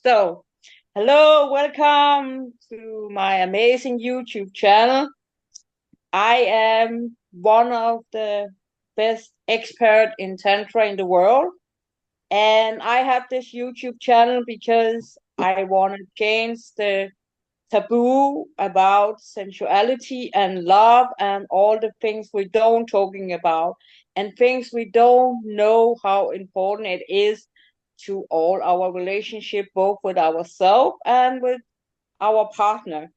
So, hello, welcome to my amazing YouTube channel. I am one of the best expert in Tantra in the world. And I have this YouTube channel because I want to change the taboo about sensuality and love and all the things we don't talking about and things we don't know how important it is to all our relationship, both with ourselves and with our partner.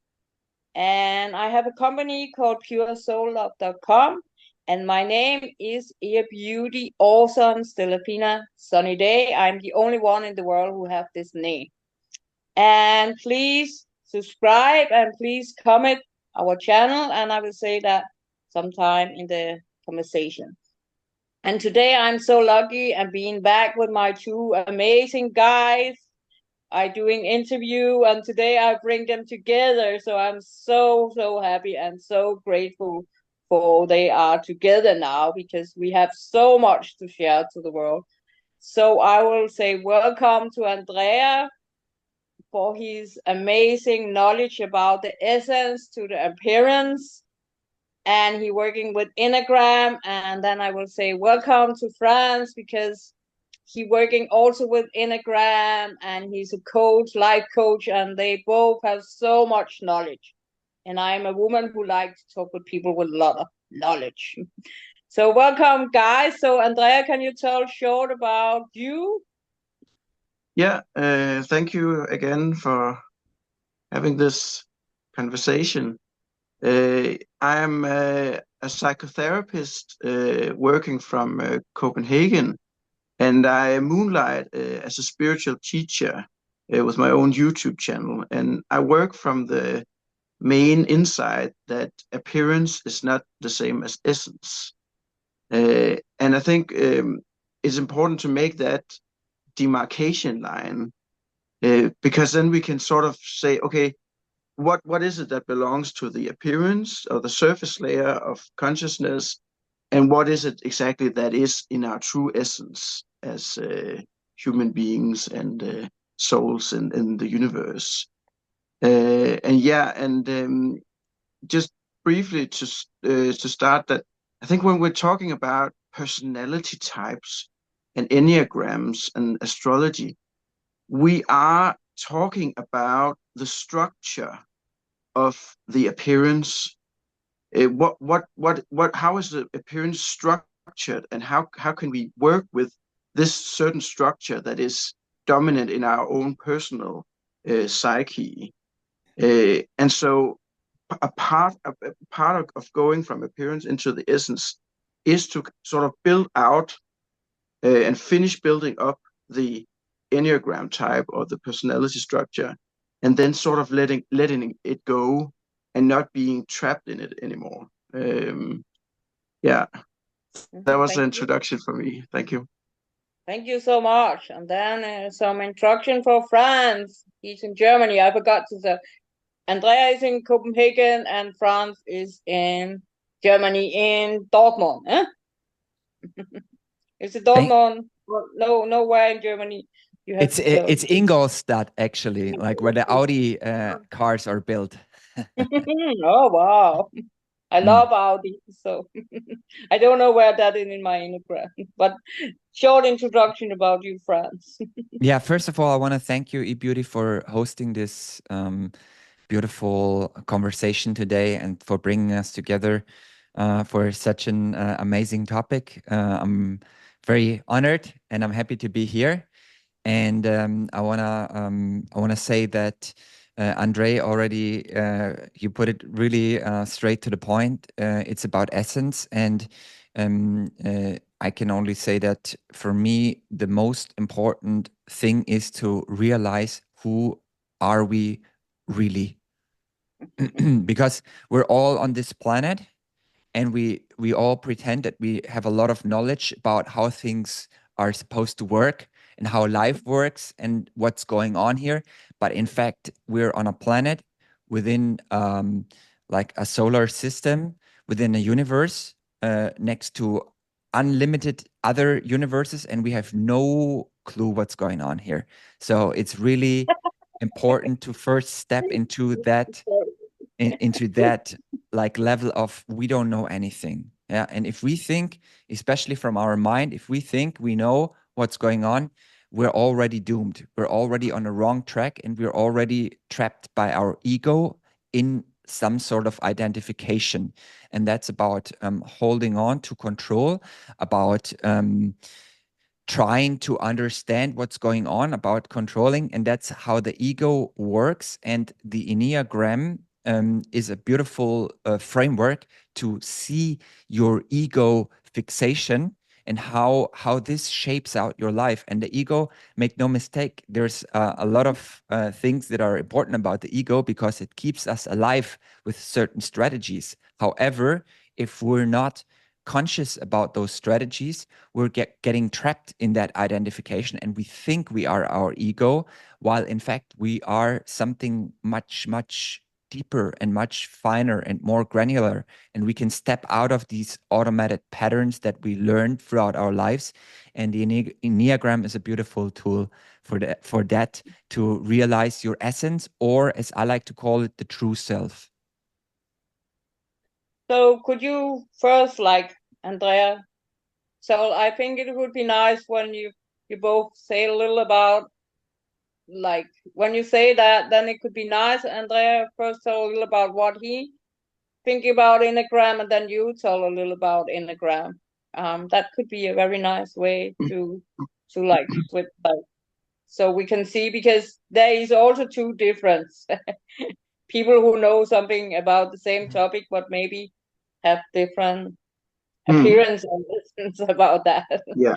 And I have a company called puresoul.com, and my name is Eabeauti, awesome Stellafina Sunny Day. I'm the only one in the world who have this name. And please subscribe and please comment our channel, and I will say that sometime in the conversation. And today I'm so lucky and being back with my two amazing guys. I doing interview and today I bring them together. So I'm so happy and so grateful for they are together now because we have so much to share to the world. So I will say welcome to Andrea for his amazing knowledge about the essence to the appearance, and he working with Enneagram. And then I will say welcome to Franz because he working also with Enneagram and he's a coach, life coach, and they both have so much knowledge. And I'm a woman who likes to talk with people with a lot of knowledge. So welcome, guys. So Andrea, can you tell short about you? Yeah, thank you again for having this conversation. I am a psychotherapist working from Copenhagen, and I moonlight as a spiritual teacher with my own YouTube channel. And I work from the main insight that appearance is not the same as essence. And I think it's important to make that demarcation line because then we can sort of say, okay, what is it that belongs to the appearance or the surface layer of consciousness, and what is it exactly that is in our true essence as human beings and souls in the universe. And just briefly to start that, I think when we're talking about personality types and enneagrams and astrology, we are talking about the structure of the appearance. How is the appearance structured, and how can we work with this certain structure that is dominant in our own personal psyche? And so, a part of going from appearance into the essence is to sort of build out and finish building up the Enneagram type or the personality structure, and then sort of letting it go and not being trapped in it anymore. Yeah, that was the Thank you. introduction for me. Thank you. Thank you so much. And then some instruction for Franz. He's in Germany. I forgot to say. Andrea is in Copenhagen and Franz is in Germany in Dortmund. Eh? Is it Thank Dortmund? No, nowhere in Germany. You have it's to tell. it's Ingolstadt actually, like where the Audi cars are built. Oh wow. I Mm. love Audi, so I don't know where that is in my Enneagram, but short introduction about you, Franz. Yeah, first of all, I want to thank you, Eabeauti, for hosting this beautiful conversation today and for bringing us together for such an amazing topic. I'm very honored and I'm happy to be here. And I wanna say that André already you put it really straight to the point. It's about essence, and I can only say that for me the most important thing is to realize who are we really, because we're all on this planet and we all pretend that we have a lot of knowledge about how things are supposed to work and how life works and what's going on here, but in fact we're on a planet within like a solar system within a universe next to unlimited other universes, and we have no clue what's going on here. So it's really important to first step into that like level of we don't know anything. Yeah. And if we think, especially from our mind, if we think we know what's going on, we're already doomed. We're already on a wrong track, and we're already trapped by our ego in some sort of identification. And that's about holding on to control, about trying to understand what's going on, about controlling. And that's how the ego works. And the Enneagram is a beautiful framework to see your ego fixation and how this shapes out your life. And the ego, make no mistake, there's a lot of things that are important about the ego because it keeps us alive with certain strategies. However, if we're not conscious about those strategies, we're getting trapped in that identification, and we think we are our ego, while in fact we are something much, much deeper and much finer and more granular. And we can step out of these automated patterns that we learned throughout our lives. And the Enneagram is a beautiful tool for that, to realize your essence, or as I like to call it, the true self. So could you first, like Andrea, so I think it would be nice when you both say a little about, like, when you say that, then it could be nice, Andrea, first tell a little about what he think about Enneagram, and then you tell a little about Enneagram. That could be a very nice way to like flip, like, so we can see, because there is also two different people who know something about the same topic, but maybe have different appearance and lessons about that. Yeah.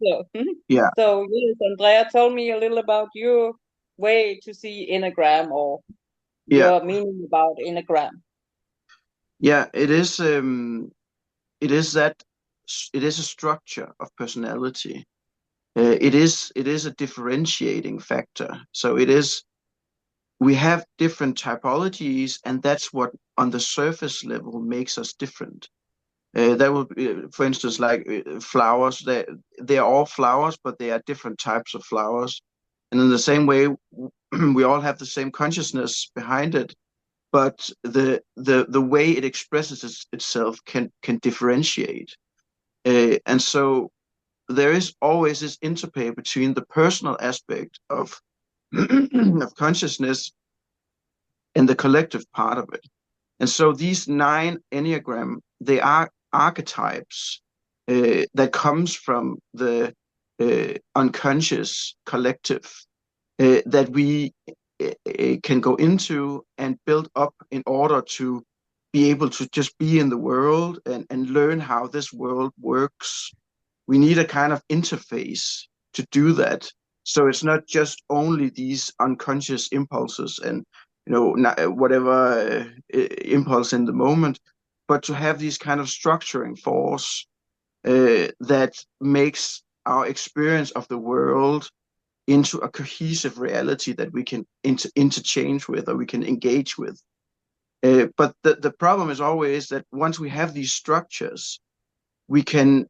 So, Yeah. so yes, Andrea, tell me a little about your way to see Enneagram, or your meaning about Enneagram. Yeah, it is a structure of personality. It is a differentiating factor. So we have different typologies, and that's what on the surface level makes us different. That would be, for instance, like flowers. They are all flowers, but they are different types of flowers. And in the same way, we all have the same consciousness behind it, but the way it expresses itself can differentiate. And so there is always this interplay between the personal aspect of of consciousness and the collective part of it. And so these 9 Enneagram, they are archetypes that comes from the unconscious collective that we can go into and build up in order to be able to just be in the world and learn how this world works. We need a kind of interface to do that. So it's not just only these unconscious impulses and whatever impulse in the moment, but to have these kind of structuring force that makes our experience of the world into a cohesive reality that we can interchange with, or we can engage with. But the problem is always that once we have these structures, we can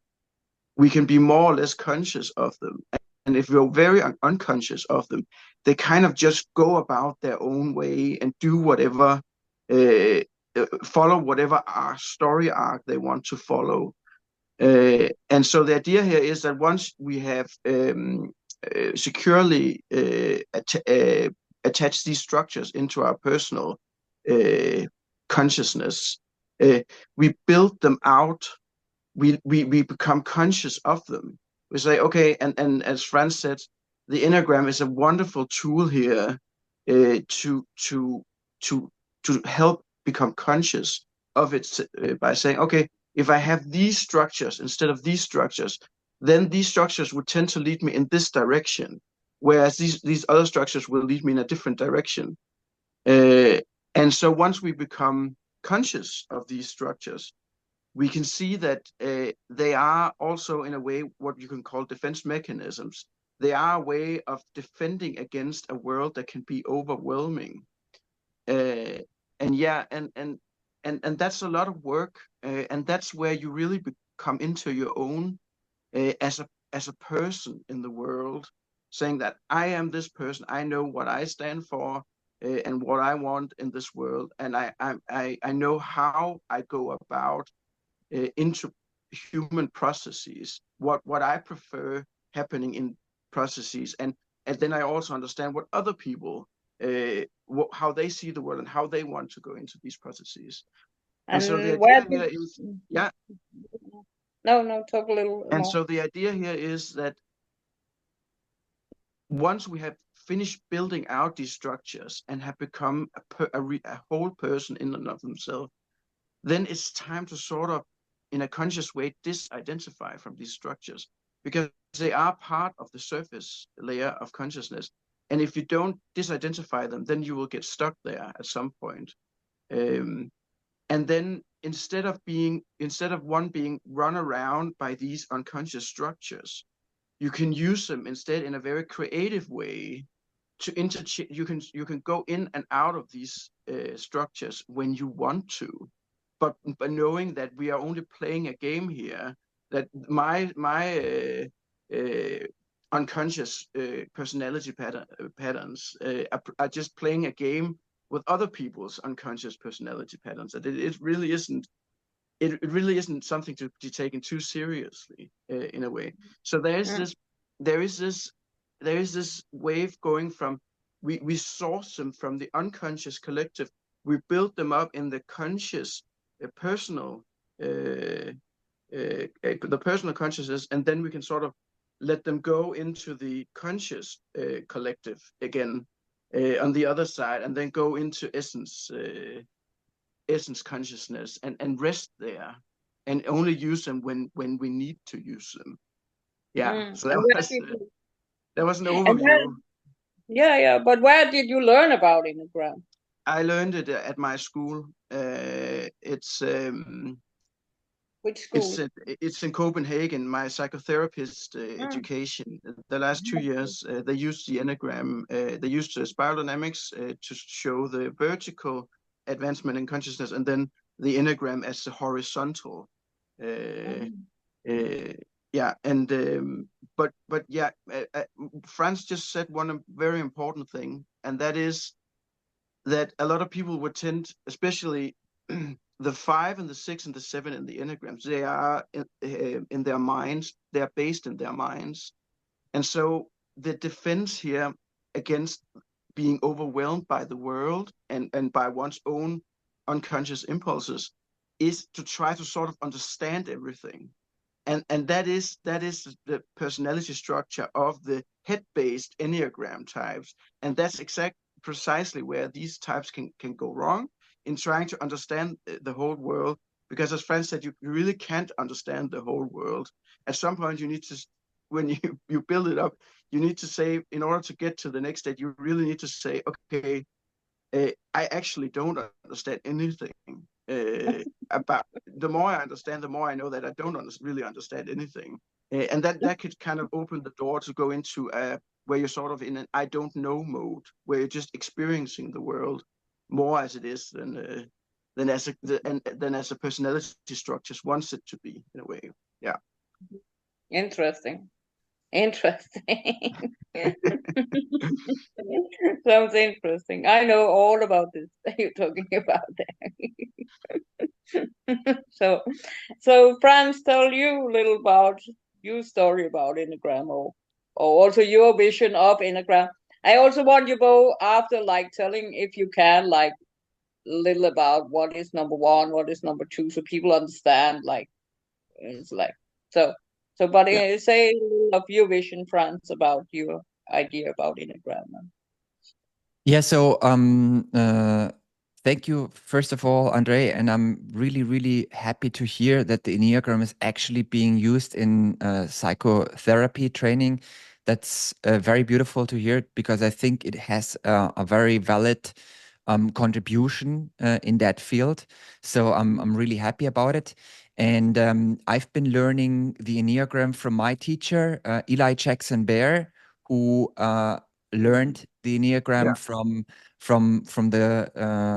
be more or less conscious of them. And if we're very unconscious of them, they kind of just go about their own way and do whatever, follow whatever story arc they want to follow. And so the idea here is that once we have securely attached these structures into our personal consciousness, we build them out. We become conscious of them. We say, okay, and as Franz said, the Enneagram is a wonderful tool here to help become conscious of it by saying, okay, if I have these structures instead of these structures, then these structures would tend to lead me in this direction, whereas these other structures will lead me in a different direction. And so once we become conscious of these structures, we can see that they are also, in a way, what you can call defense mechanisms. They are a way of defending against a world that can be overwhelming. And that's a lot of work, and that's where you really come into your own as a person in the world, saying that I am this person, I know what I stand for, and what I want in this world, and I know how I go about into human processes, what I prefer happening in processes, and then I also understand what other people, how they see the world and how they want to go into these processes. And so the And where idea here is, yeah. No, talk a little And more. so the idea here is that once we have finished building out these structures and have become a whole person in and of themselves, then it's time to sort of, in a conscious way, disidentify from these structures, because they are part of the surface layer of consciousness. And if you don't disidentify them, then you will get stuck there at some point. And then instead of one being run around by these unconscious structures, you can use them instead in a very creative way to interchange. You can go in and out of these structures when you want to, but knowing that we are only playing a game here, that my unconscious personality patterns are just playing a game with other people's unconscious personality patterns. That it really isn't. It really isn't something to be taken too seriously in a way. So there is this wave going from, we source them from the unconscious collective, we build them up in the conscious personal the personal consciousness, and then we can sort of let them go into the conscious collective again on the other side, and then go into essence consciousness, and rest there, and only use them when we need to use them. Yeah. So that was an overview. But where did you learn about Enneagram? I learned it at my school. It's Which school? it's in Copenhagen. My psychotherapist education. The last 2 years, they used the Enneagram. They used spiral dynamics to show the vertical advancement in consciousness, and then the Enneagram as the horizontal. Yeah, and but yeah, Franz just said one very important thing, and that is that a lot of people would tend, especially the 5 and the 6 and the 7 in the Enneagrams, they are in their minds, they are based in their minds. And so the defense here against being overwhelmed by the world and by one's own unconscious impulses is to try to sort of understand everything. And that is the personality structure of the head-based Enneagram types. And that's precisely where these types can go wrong in trying to understand the whole world. Because as Franz said, you really can't understand the whole world. At some point, you need to, when you build it up, you need to say, in order to get to the next state, you really need to say, okay, I actually don't understand anything. About the more I understand, the more I know that I don't really understand anything, and that could kind of open the door to go into where you're sort of in an I don't know mode, where you're just experiencing the world more as it is than as a personality structure wants it to be, in a way. Yeah. Interesting. Sounds interesting. I know all about this that you're talking about there. So Franz, tell you a little about your story about Enneagram, or also your vision of Enneagram. I also want you go after, like, telling, if you can, like, a little about what is number 1, what is number 2, so people understand, like, it's like, but Yeah. say a little of your vision, Franz, about your idea about Enneagram. Yeah, so thank you, first of all, André, and I'm really, really happy to hear that the Enneagram is actually being used in psychotherapy training. That's very beautiful to hear, because I think it has a very valid contribution in that field. So I'm really happy about it. And I've been learning the Enneagram from my teacher, Eli Jackson Bear, who learned the Enneagram from the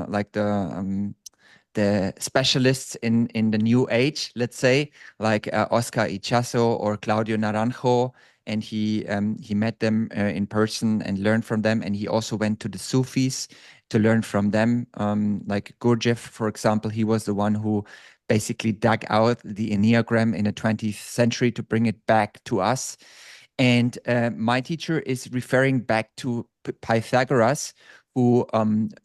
like the specialists in the new age, let's say, like Oscar Ichazo or Claudio Naranjo and he met them in person and learned from them. And he also went to the Sufis to learn from them. Like Gurdjieff, for example, he was the one who basically dug out the Enneagram in the 20th century to bring it back to us. And my teacher is referring back to Pythagoras, who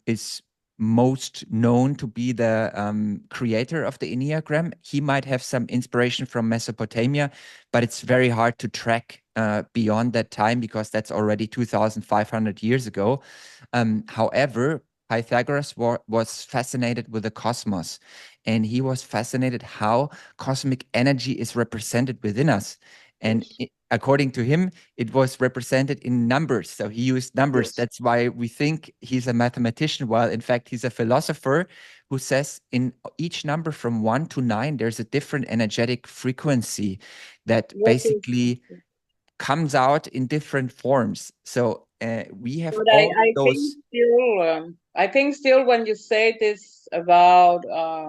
is most known to be the creator of the Enneagram. He might have some inspiration from Mesopotamia, but it's very hard to track beyond that time because that's already 2,500 years ago. However, Pythagoras was fascinated with the cosmos, and he was fascinated how cosmic energy is represented within us. And according to him, it was represented in numbers. So he used numbers. Yes. That's why we think he's a mathematician, while in fact he's a philosopher who says in each number from 1 to 9, there's a different energetic frequency that basically comes out in different forms. So we have But all I those. think still when you say this about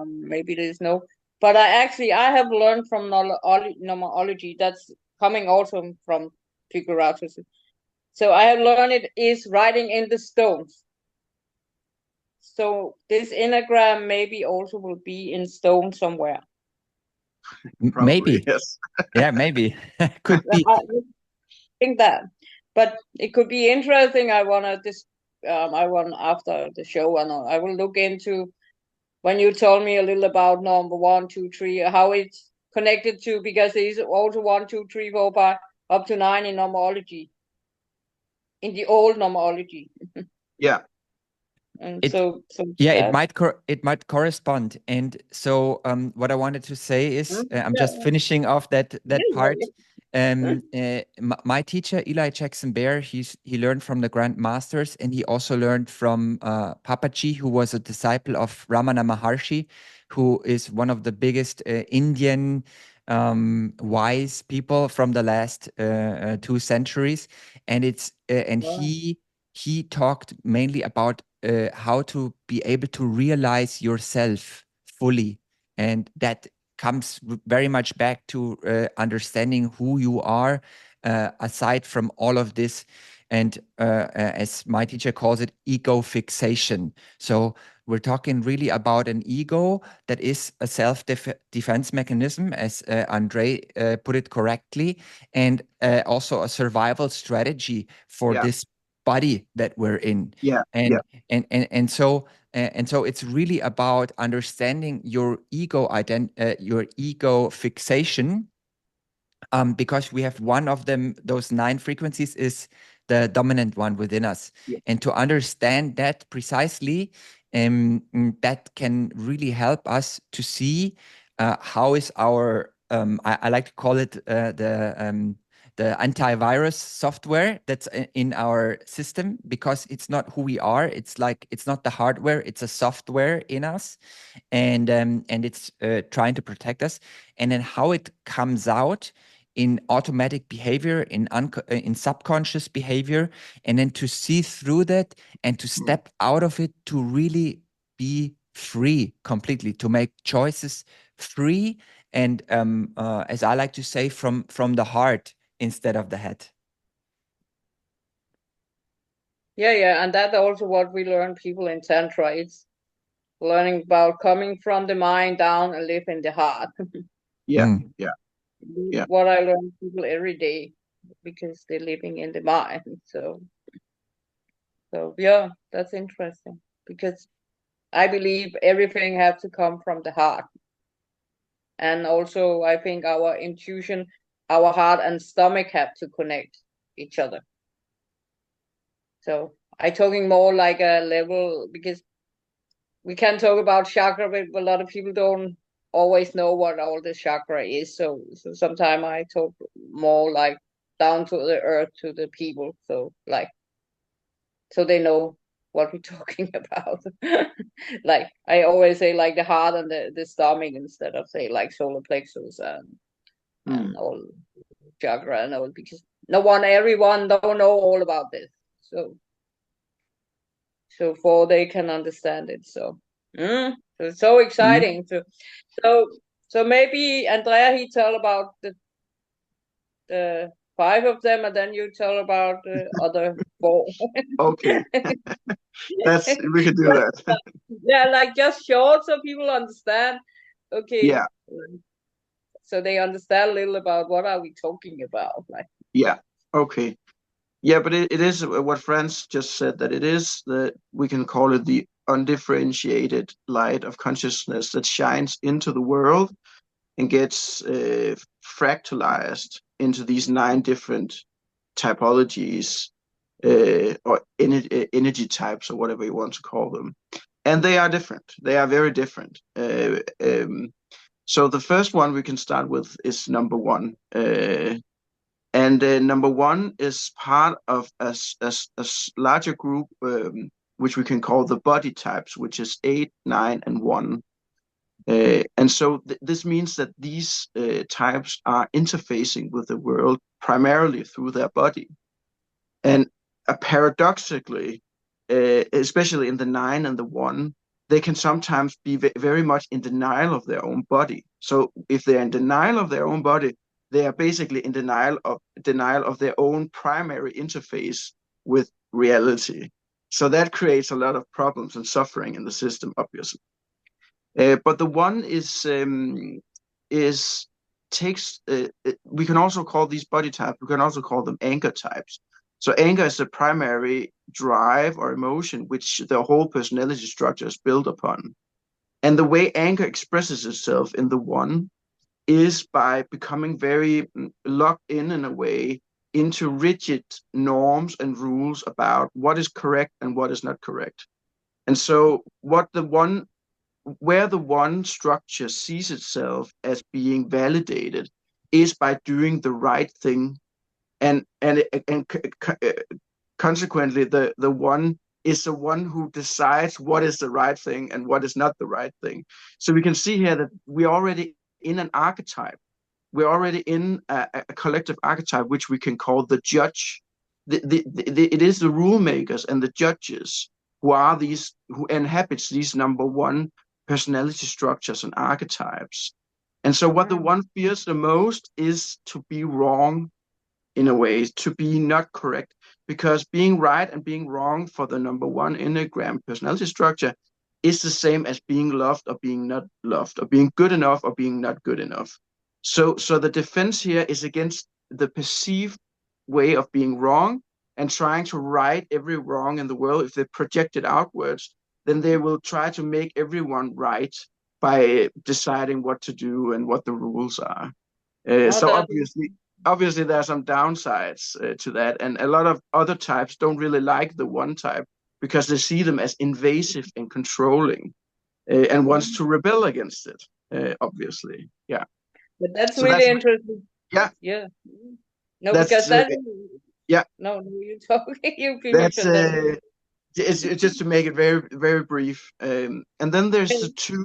maybe there's no, but I have learned from numerology that's coming also from figuratus. So I have learned it is writing in the stones. So this Enneagram maybe also will be in stone somewhere. Probably, maybe. yes. Yeah, maybe. Could be. I think that, but it could be interesting. I want after the show, and I will look into when you told me a little about number 1, 2, 3, how it's connected to, because there's also 1, 2, 3, 4, 5, up to 9 in numerology, in the old numerology. Yeah. And It might correspond. And so what I wanted to say is I'm just finishing off that part. My teacher Eli Jackson Bear, he learned from the Grand Masters, and he also learned from Papaji, who was a disciple of Ramana Maharshi, who is one of the biggest Indian wise people from the last 2 centuries. And he talked mainly about how to be able to realize yourself fully. And that comes very much back to understanding who you are, aside from all of this. And as my teacher calls it, ego fixation. So we're talking really about an ego that is a self-defense mechanism, as André put it correctly, and also a survival strategy for this body that we're in. And so it's really about understanding your ego your ego fixation, because we have one of them. Those 9 frequencies is the dominant one within us, and to understand that precisely, that can really help us to see how is our I like to call it the antivirus software that's in our system, because it's not who we are. It's not the hardware, it's a software in us, and it's trying to protect us. And then how it comes out in automatic behavior, in subconscious behavior, and then to see through that and to step out of it, to really be free completely, to make choices free, and as I like to say, from the heart instead of the head. Yeah, and that's also what we learn, people in Tantra. It's learning about coming from the mind down and live in the heart. What I learn people every day, because they're living in the mind. So yeah, that's interesting, because I believe everything has to come from the heart. And also I think our intuition, our heart and stomach have to connect each other. So I'm talking more like a level, because we can talk about chakra, but a lot of people don't always know what all the chakra is. So sometimes I talk more like down to the earth, to the people. So they know what we're talking about. Like I always say, like the heart and the stomach, instead of say like solar plexus and all chakra and all, because everyone don't know all about this. So for they can understand it. So it's so exciting. So maybe Andrea, he tell about the 5 of them, and then you tell about the other 4. Okay, we can do that. Yeah, like just short so people understand. Okay. Yeah, So they understand a little about what are we talking about. Like, yeah, okay. Yeah, but it is what Franz just said, that it is we can call it the undifferentiated light of consciousness that shines into the world and gets fractalized into these 9 different typologies, or energy types, or whatever you want to call them. And they are different. They are very different. So the first one we can start with is number 1. And number 1 is part of a larger group, which we can call the body types, which is 8, 9, and 1. And so this means that these types are interfacing with the world primarily through their body. And paradoxically, especially in the 9 and the 1, they can sometimes be very much in denial of their own body. So if they're in denial of their own body, they are basically in denial of their own primary interface with reality. So that creates a lot of problems and suffering in the system, obviously. But the 1 we can also call these body types, we can also call them anger types. So anger is the primary drive or emotion which the whole personality structure is built upon. And the way anger expresses itself in the 1 is by becoming very locked in a way into rigid norms and rules about what is correct and what is not correct. And so where the 1 structure sees itself as being validated is by doing the right thing, and consequently the 1 is the one who decides what is the right thing and what is not the right thing. So we can see here that we're already in an archetype. We're already in a collective archetype, which we can call the judge. It is the rule makers and the judges who inhabits these number 1 personality structures and archetypes. And so what the 1 fears the most is to be wrong, in a way, to be not correct, because being right and being wrong for the number 1 Enneagram personality structure is the same as being loved or being not loved, or being good enough or being not good enough. So the defense here is against the perceived way of being wrong and trying to right every wrong in the world. If they project it outwards, then they will try to make everyone right by deciding what to do and what the rules are. So obviously there are some downsides to that, and a lot of other types don't really like the 1 type because they see them as invasive and controlling, and wants to rebel against it, obviously. Yeah. But that's So really interesting. Yeah. Yeah. No, That's, because that. Yeah. No, you talk. You finish. That's it's just to make it very, very brief. And then there's the 2.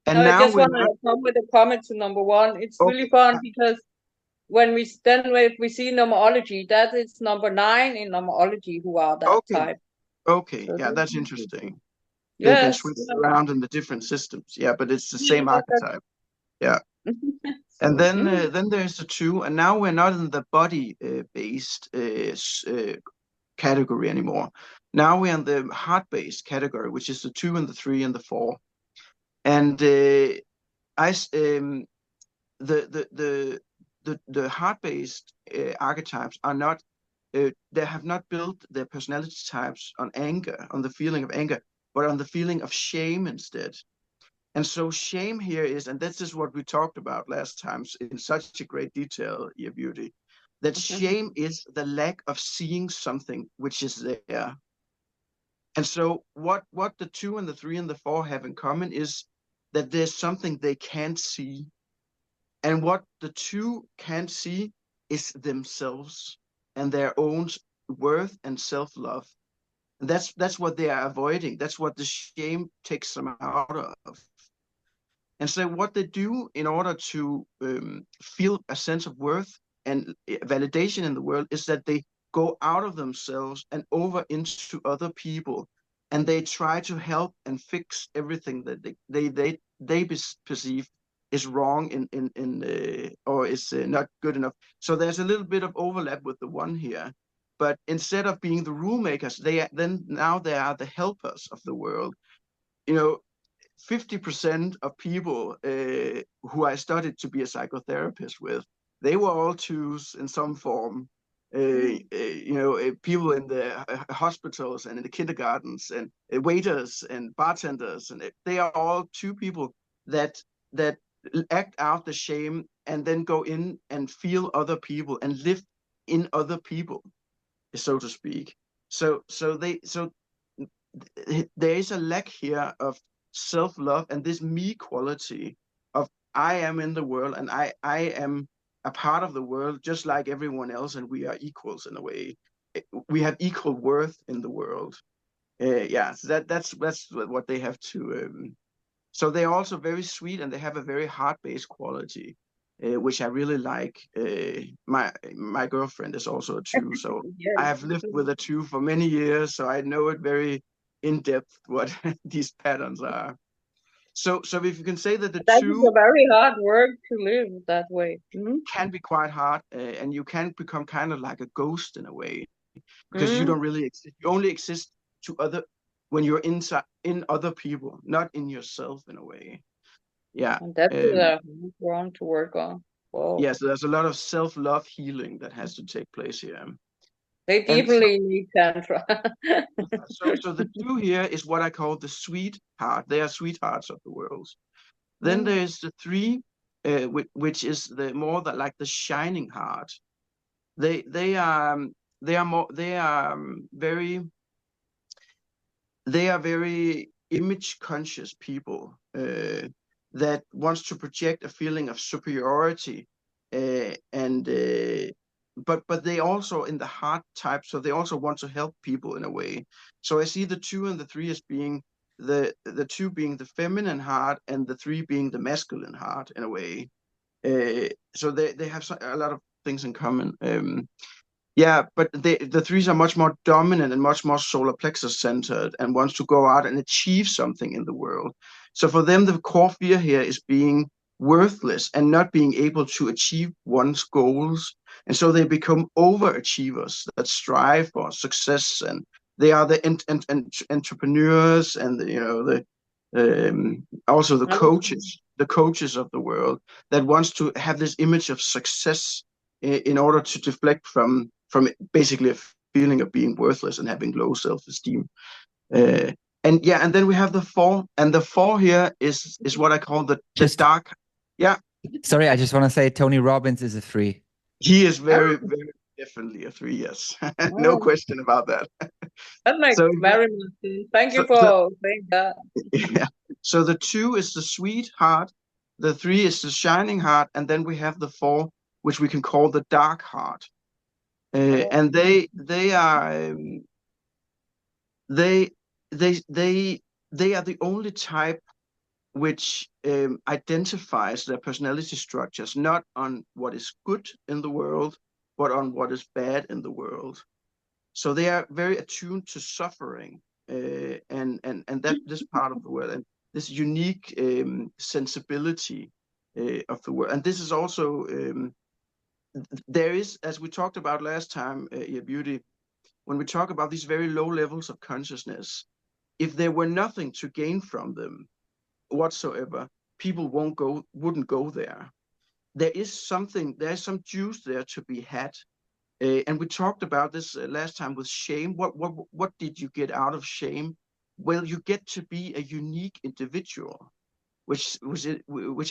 And no, now I just want to come with a comment to number 1. It's really fun because when we see numerology, that is number 9 in numerology who are that type. Okay, So yeah, that's interesting. Yes, They've been switched around in the different systems. Yeah, but it's the same archetype. Yeah. And then there's the 2, and now we're not in the body based category anymore. Now we're in the heart based category, which is the 2 and the 3 and the 4. And the heart based archetypes are not. They have not built their personality types on anger, on the feeling of anger, but on the feeling of shame instead. And so shame here is, and this is what we talked about last time in such a great detail, Eabeauti, that shame is the lack of seeing something which is there. And so what the 2 and the 3 and the 4 have in common is that there's something they can't see. And what the 2 can't see is themselves and their own worth and self-love. And that's what they are avoiding. That's what the shame takes them out of. And so what they do in order to feel a sense of worth and validation in the world is that they go out of themselves and over into other people, and they try to help and fix everything that they perceive is wrong or is not good enough. So there's a little bit of overlap with the one here. But instead of being the rule makers, now they are the helpers of the world. 50% of people who I studied to be a psychotherapist with, they were all twos in some form. People in the hospitals and in the kindergartens and waiters and bartenders, and they are all two people that act out the shame and then go in and feel other people and live in other people, so to speak. So there is a lack here of self-love and this me quality of I am in the world and I am a part of the world just like everyone else, and we are equals in a way. We have equal worth in the world. So that's what they have to. So they're also very sweet, and they have a very heart-based quality, which I really like. My girlfriend is also a two, so Yes. I have lived with a two for many years, so I know it very in depth what these patterns are. So if you can say that the That two is a very hard work to live that way. can be quite hard, and you can become kind of like a ghost in a way, because you don't really exist. You only exist to other when you're in other people, not in yourself in a way. Yeah. And that's a one to work on. Whoa. Yeah, so there's a lot of self-love healing that has to take place here. They definitely need tantra. So the two here is what I call the sweetheart. They are sweethearts of the world. Then there's the three, which is the more like the shining heart. They are very image conscious people that wants to project a feeling of superiority, but they also in the heart type, so they also want to help people in a way. So I see the two and the three as being the two being the feminine heart and the three being the masculine heart in a way. So they have a lot of things in common. But the threes are much more dominant and much more solar plexus centered and wants to go out and achieve something in the world. So for them, the core fear here is being worthless and not being able to achieve one's goals. And so they become overachievers that strive for success, and they are the entrepreneurs and also the coaches of the world that wants to have this image of success in order to deflect from basically a feeling of being worthless and having low self-esteem. And then we have the four, and the four here is what I call the dark. Yeah. Sorry, I just want to say Tony Robbins is a 3. He is very, very definitely a 3. Yes, no question about that. That makes very much sense. Thank you for saying that. Yeah. So the 2 is the sweet heart, the 3 is the shining heart, and then we have the 4, which we can call the dark heart. And they are the only type which identifies their personality structures not on what is good in the world, but on what is bad in the world. So they are very attuned to suffering and that this part of the world and this unique sensibility of the world. And this is also there is, as we talked about last time, Eabeauti, when we talk about these very low levels of consciousness, if there were nothing to gain from them whatsoever, people wouldn't go there. There's some juice there to be had. And we talked about this last time with shame. What did you get out of shame? Well, you get to be a unique individual, which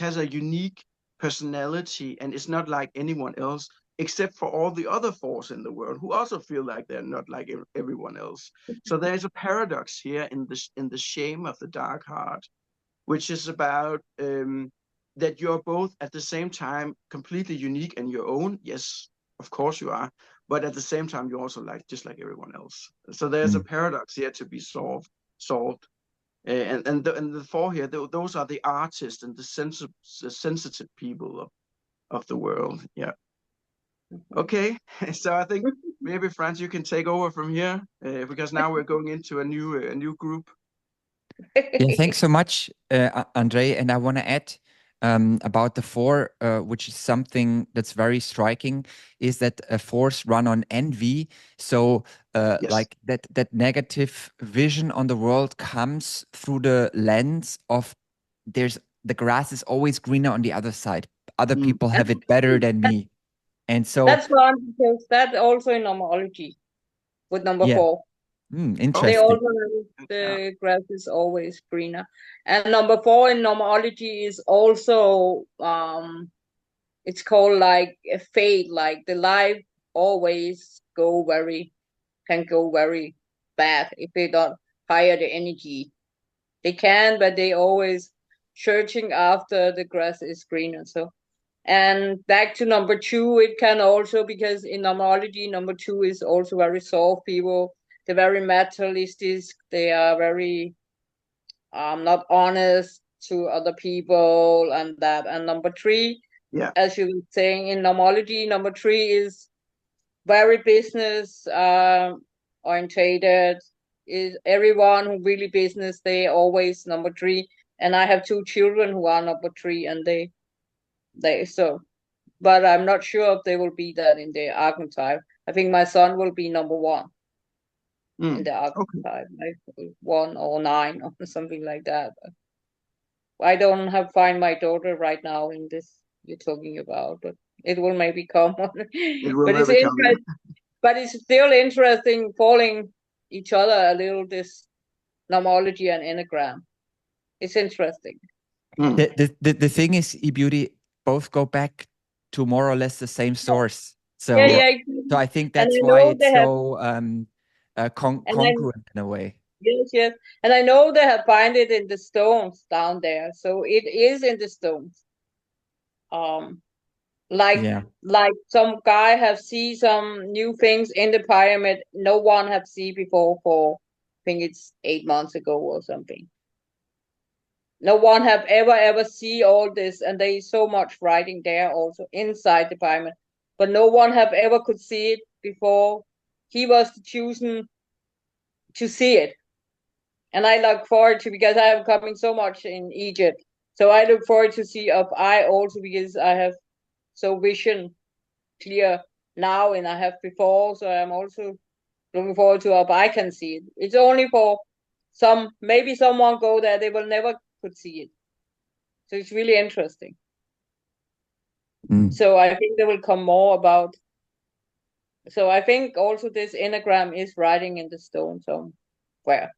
has a unique personality and is not like anyone else, except for all the other 4s in the world who also feel like they're not like everyone else. So there's a paradox here in the shame of the dark heart, which is about that you're both at the same time completely unique in your own. Yes, of course you are, but at the same time you're also just like everyone else. So there's a paradox here to be solved. And the 4 here, those are the artists and the sensitive people of the world. Yeah. Okay, so I think maybe Franz, you can take over from here because now we're going into a new group. Yeah, thanks so much, André. And I want to add about the four, which is something that's very striking, is that fours run on envy. So Yes. like that negative vision on the world comes through the lens of the grass is always greener on the other side. Other people have it better than me. And so that's one, because that's also in numerology with number yeah. 4. They Interesting. also know the grass is always greener. And number 4 in numerology is also it's called like a fate, like the life always can go very bad if they don't hire the energy. They can, but they always searching after the grass is greener. So, and back to number 2, it can also, because in numerology, number 2 is also very soft people. They're very materialistic. They are very not honest to other people and that. And number 3, as you were saying in numerology, number 3 is very business orientated. Is everyone who really business, they always number 3. And I have 2 children who are number 3, and they so, but I'm not sure if they will be that in the archetype. I think my son will be number 1 in the archetype, like 1 or 9 or something like that. I don't have find my daughter right now in this you're talking about, but it will maybe come. It will But it's maybe come. interesting. But it's still interesting following each other a little, this numerology and Enneagram. It's interesting. The thing is, Eabeauti, both go back to more or less the same source. So so I think that's why it's so congruent in a way. Yes. And I know they have find it in the stones down there. So it is in the stones. Like some guy have seen some new things in the pyramid no one have seen before for I think it's 8 months ago or something. No one have ever see all this, and there is so much writing there also inside the pyramid, but no one have ever could see it before. He was chosen to see it, and I look forward to, because I am coming so much in Egypt, so I look forward to see if I also, because I have so vision clear now and I have before, so I'm also looking forward to if I can see it. It's only for some, maybe someone go there, they will never could see it. So it's really interesting. So I think there will come more about. So I think also this Enneagram is writing in the stone somewhere.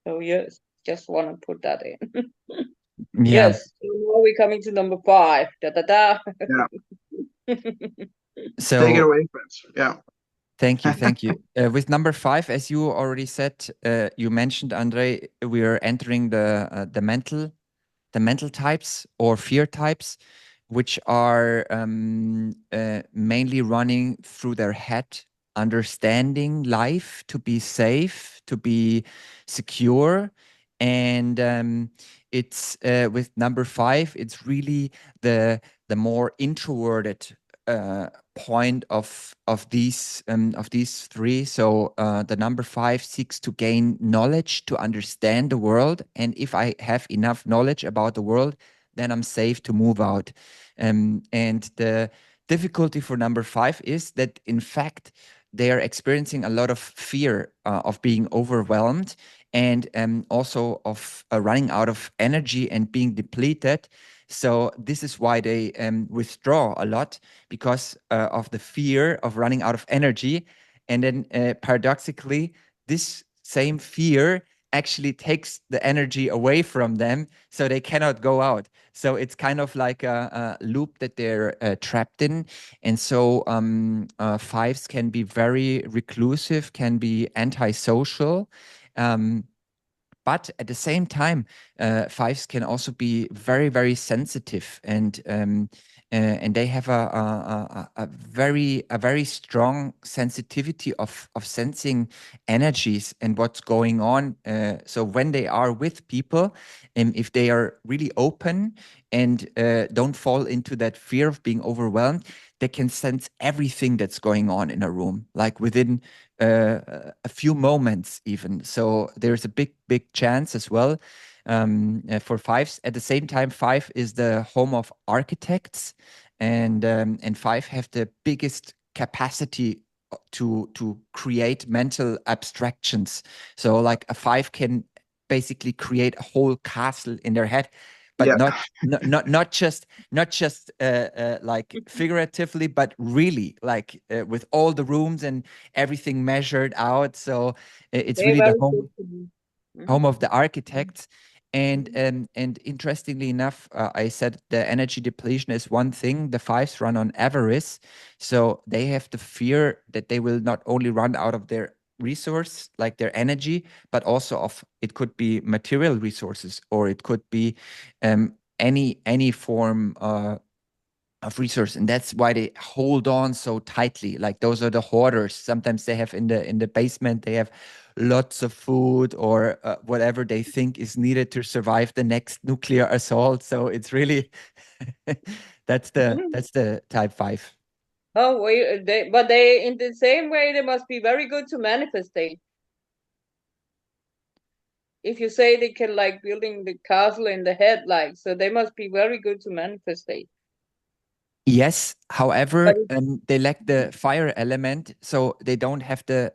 So yes, just want to put that in. Yes. So now we're coming to number 5. Yeah. So take it away, Franz. Yeah. Thank you. With number 5, as you already said, you mentioned, André, we are entering the mental types or fear types, which are mainly running through their head, understanding life to be safe, to be secure. And it's with number 5, it's really the more introverted point of these 3. So the number 5 seeks to gain knowledge to understand the world, and if I have enough knowledge about the world, then I'm safe to move out. And the difficulty for number 5 is that in fact they are experiencing a lot of fear of being overwhelmed, and also of running out of energy and being depleted. So this is why they withdraw a lot, because of the fear of running out of energy. And then paradoxically, this same fear actually takes the energy away from them, so they cannot go out. So it's kind of like a loop that they're trapped in. And so 5s can be very reclusive, can be antisocial. But at the same time, 5s can also be very, very sensitive, and they have a very strong sensitivity of sensing energies and what's going on. So when they are with people, if they are really open and don't fall into that fear of being overwhelmed, they can sense everything that's going on in a room, like within a few moments even. So there's a big chance as well for fives. At the same time, 5 is the home of architects, and 5 have the biggest capacity to create mental abstractions. So like a 5 can basically create a whole castle in their head, but Yeah. not just like figuratively, but really like with all the rooms and everything measured out. So it's They're really the very home good to me. home of the architects. And interestingly enough, I said the energy depletion is one thing. The fives run on avarice, so they have the fear that they will not only run out of their resource, like their energy, but also of, it could be material resources, or it could be any form of resource, and that's why they hold on so tightly. Like those are the hoarders. Sometimes they have in the basement, they have lots of food or whatever they think is needed to survive the next nuclear assault. So it's really that's the type 5. Oh, but they in the same way they must be very good to manifestate. If you say they can like building the castle in the head, like, so they must be very good to manifestate. Yes, however, But they lack the fire element, so they don't have the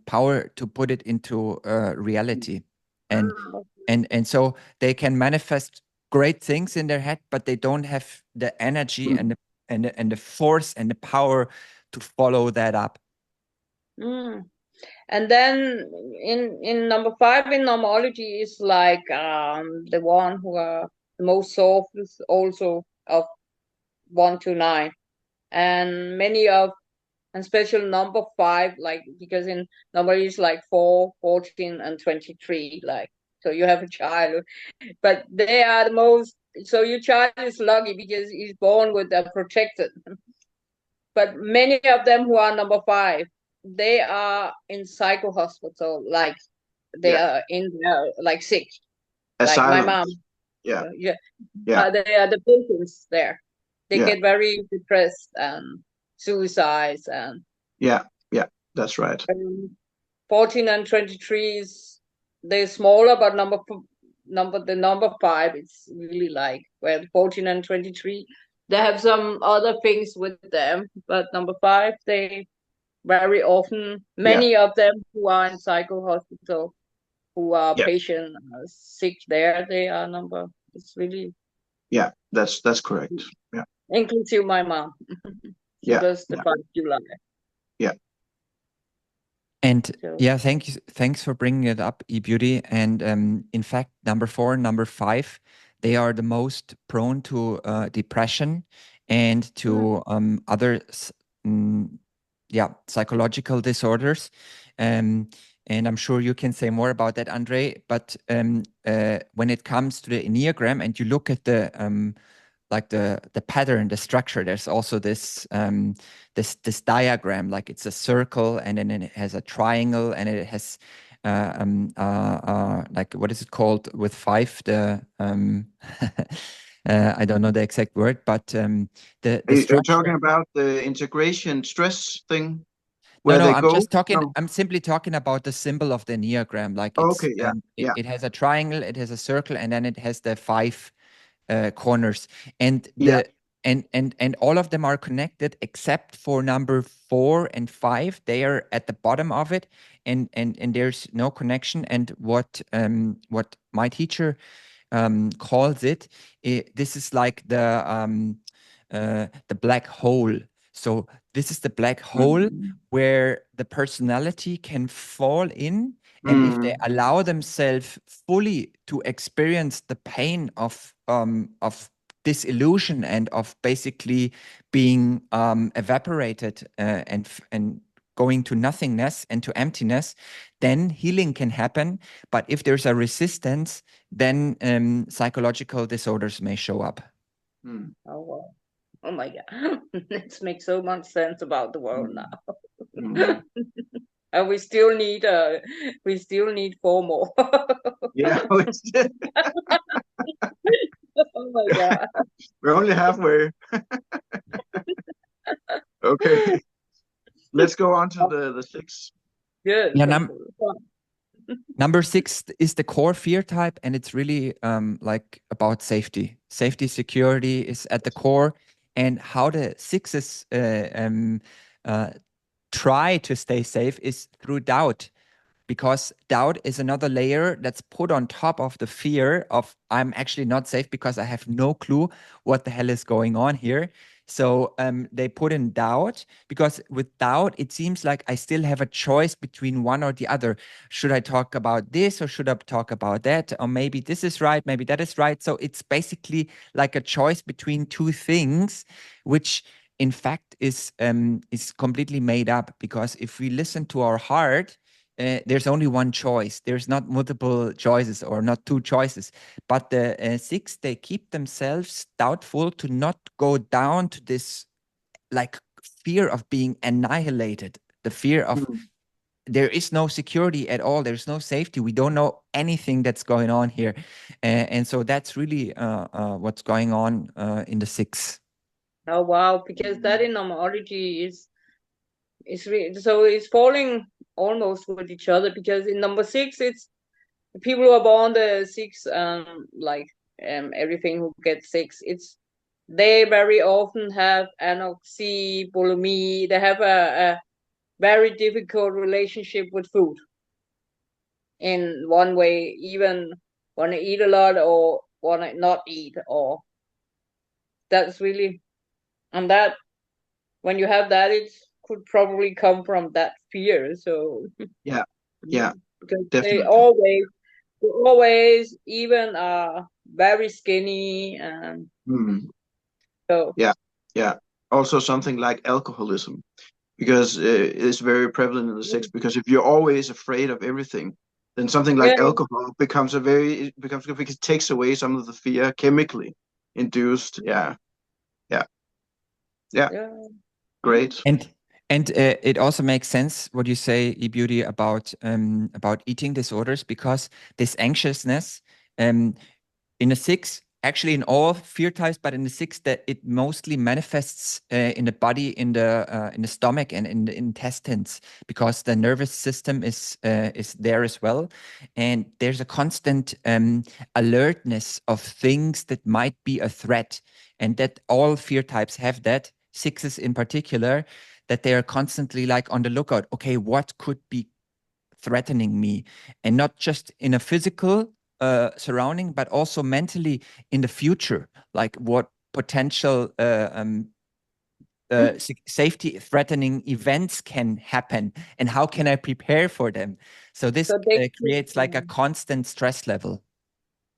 power to put it into reality, and so they can manifest great things in their head, but they don't have the energy and the force and the power to follow that up. And then in number 5 in numerology is like the one who are the most soft is also of 1 to 9, and many of, and special number 5, like, because in number is like 4, 14, and 23, like, so you have a child, but they are the most, so your child is lucky because he's born with a protected. But many of them who are number 5, they are in psycho hospital, like they are in there like sick, like my Asylum. mom. Yeah. They are the patients there. They Yeah. get very depressed and suicides, and Yeah. That's right. 14 and 23 is, they're smaller, but the number 5, it's really like, well, 14 and 23, they have some other things with them, but number 5, they very often, many of them who are in psycho hospital, who are patient sick there, they are number, it's really, that's correct. Yeah. inclusive my mom. She was the 5 July. Yeah. And So. thanks for bringing it up, Eabeauti. And in fact, number 4 and number 5, they are the most prone to depression and to other psychological disorders. And I'm sure you can say more about that, André. But when it comes to the Enneagram, and you look at the like the pattern, the structure, there's also this this diagram, like it's a circle, and then it has a triangle, and it has like, what is it called with 5? The I don't know the exact word, but the structure. Are you talking about the integration stress thing? No, I'm just talking. No. I'm simply talking about the symbol of the Enneagram. Like it's it has a triangle, it has a circle, and then it has the 5 corners, and and all of them are connected except for number 4 and 5. They are at the bottom of it, and there's no connection. And what my teacher calls it, this is like the black hole. So this is the black hole where the personality can fall in, and if they allow themselves fully to experience the pain of disillusion and of basically being evaporated and going to nothingness and to emptiness, then healing can happen. But if there's a resistance, then psychological disorders may show up. Oh, wow. Oh my God. This makes so much sense about the world now. And we still need 4 more. Yeah. Oh my God. We're only halfway. Okay. Let's go on to the 6. Good. Yeah, Number 6 is the core fear type, and it's really like about safety. Safety, security is at the core, and how the 6s try to stay safe is through doubt, because doubt is another layer that's put on top of the fear of I'm actually not safe because I have no clue what the hell is going on here. So they put in doubt, because with doubt, it seems like I still have a choice between one or the other. Should I talk about this or should I talk about that? Or maybe this is right, maybe that is right. So it's basically like a choice between two things, which in fact is completely made up, because if we listen to our heart, there's only one choice. There's not multiple choices or not two choices. But the 6, they keep themselves doubtful to not go down to this like fear of being annihilated, the fear of there is no security at all. There's no safety. We don't know anything that's going on here. And so that's really what's going on in the 6. Oh wow, because that in numerology is really, so it's falling almost with each other, because in number 6 it's the people who are born the 6, like everything who gets 6, it's they very often have anorexia, bulimia. They have a very difficult relationship with food in one way, even want to eat a lot or want to not eat, or that's really, and that when you have that, it could probably come from that fear. So Yeah, yeah, because they definitely. always even are very skinny, and so Yeah, yeah. Also something like alcoholism, because it's very prevalent in the 6. Because if you're always afraid of everything, then something yeah, like alcohol it becomes because it takes away some of the fear chemically induced. Yeah, yeah, yeah. yeah. Great. And it also makes sense what you say, Eabeauti, about eating disorders, because this anxiousness in a 6, actually in all fear types, but in the 6, that it mostly manifests in the body, in the stomach and in the intestines, because the nervous system is there as well, and there's a constant alertness of things that might be a threat, and that all fear types have that. 6s in particular, that they are constantly like on the lookout. Okay, what could be threatening me? And not just in a physical surrounding, but also mentally in the future. Like what potential safety threatening events can happen, and how can I prepare for them? So this So they creates like a constant stress level.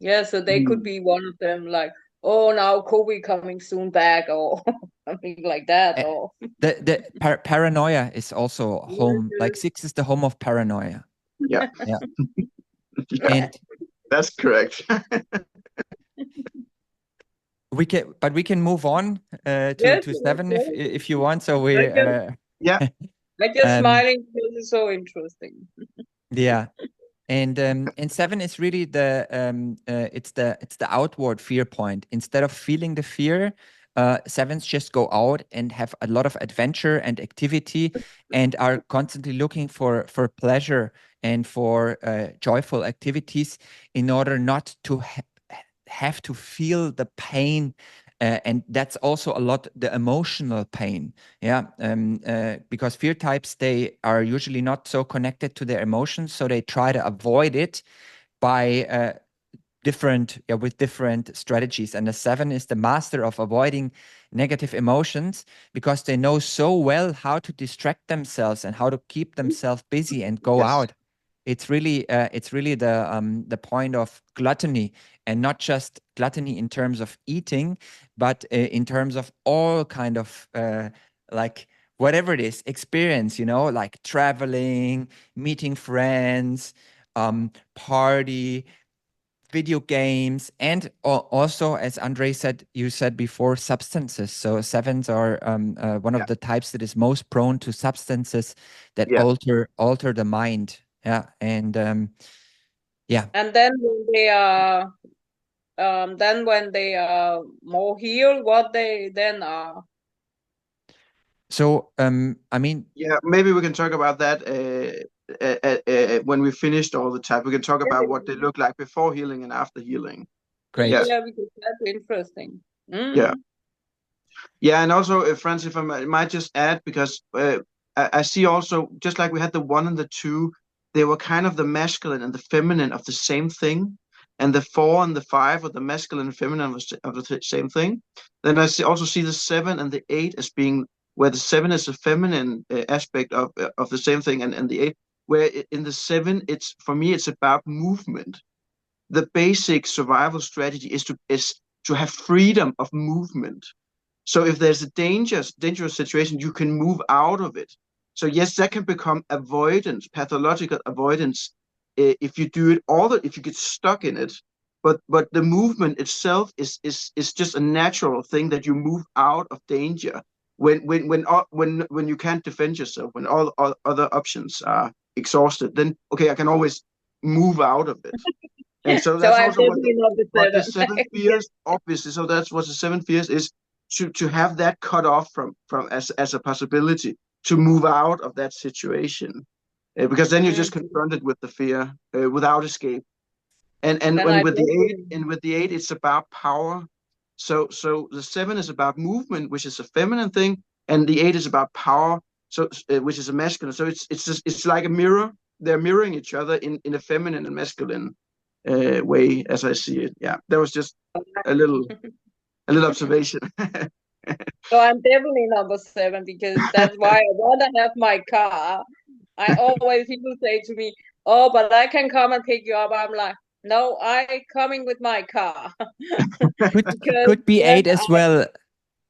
yeah, so they could be one of them, like, oh, now COVID coming soon back, or something like that, Uh, or the paranoia is also home. Like 6 is the home of paranoia. Yeah, Yeah. yeah, And that's correct. we can move on yes, to 7 if you want. So I we just Yeah, I just um smiling because it's so interesting. yeah. And 7 is really the it's the outward fear point. Instead of feeling the fear, 7s just go out and have a lot of adventure and activity, and are constantly looking for pleasure and for joyful activities, in order not to have to feel the pain. And that's also a lot the emotional pain. Yeah. Because fear types, they are usually not so connected to their emotions, so they try to avoid it by with different strategies. And the 7 is the master of avoiding negative emotions, because they know so well how to distract themselves and how to keep themselves busy and go yes, out. It's really the point of gluttony, and not just gluttony in terms of eating, but in terms of all kind of like whatever it is, experience, like traveling, meeting friends, party, video games, and also, as André said, you said before, substances. So 7s are one yeah, of the types that is most prone to substances that yeah. alter the mind. Yeah, and yeah. And then when they are more healed, what they then are. So I mean, Yeah, maybe we can talk about that. when we finished all the type. We can talk about what they look like before healing and after healing. Great. Yes. Yeah, because that's interesting. Yeah. Yeah, and also, Franz, if I might just add, because I see also, just like we had the one and the two, they were kind of the masculine and the feminine of the same thing, and the four and the five are the masculine and feminine of the same thing. Then I also see the seven and the eight as being where the seven is a feminine aspect of the same thing, and the eight, where in the seven, it's for me, it's about movement. The basic survival strategy is to have freedom of movement. So if there's a dangerous situation, you can move out of it. So yes, that can become avoidance, pathological avoidance, if you do it if you get stuck in it. But the movement itself is just a natural thing that you move out of danger when you can't defend yourself, when all other options are exhausted. Then okay, I can always move out of it. And so So that's I'm also definitely not the what the seven. seven fears, obviously. So that's what the seven fears is, to have that cut off from as a possibility to move out of that situation, because then you're just confronted with the fear without escape. And Then when I definitely. with the eight, it's about power. So the seven is about movement, which is a feminine thing, and the eight is about power, so which is a masculine. So it's like a mirror. They're mirroring each other in a feminine and masculine way, as I see it. Yeah, that was just a little observation. So I'm definitely number seven because that's why I want to have my car. I always people say to me, "Oh, but I can come and pick you up." I'm like, "No, I coming with my car." Because Could be then eight as well.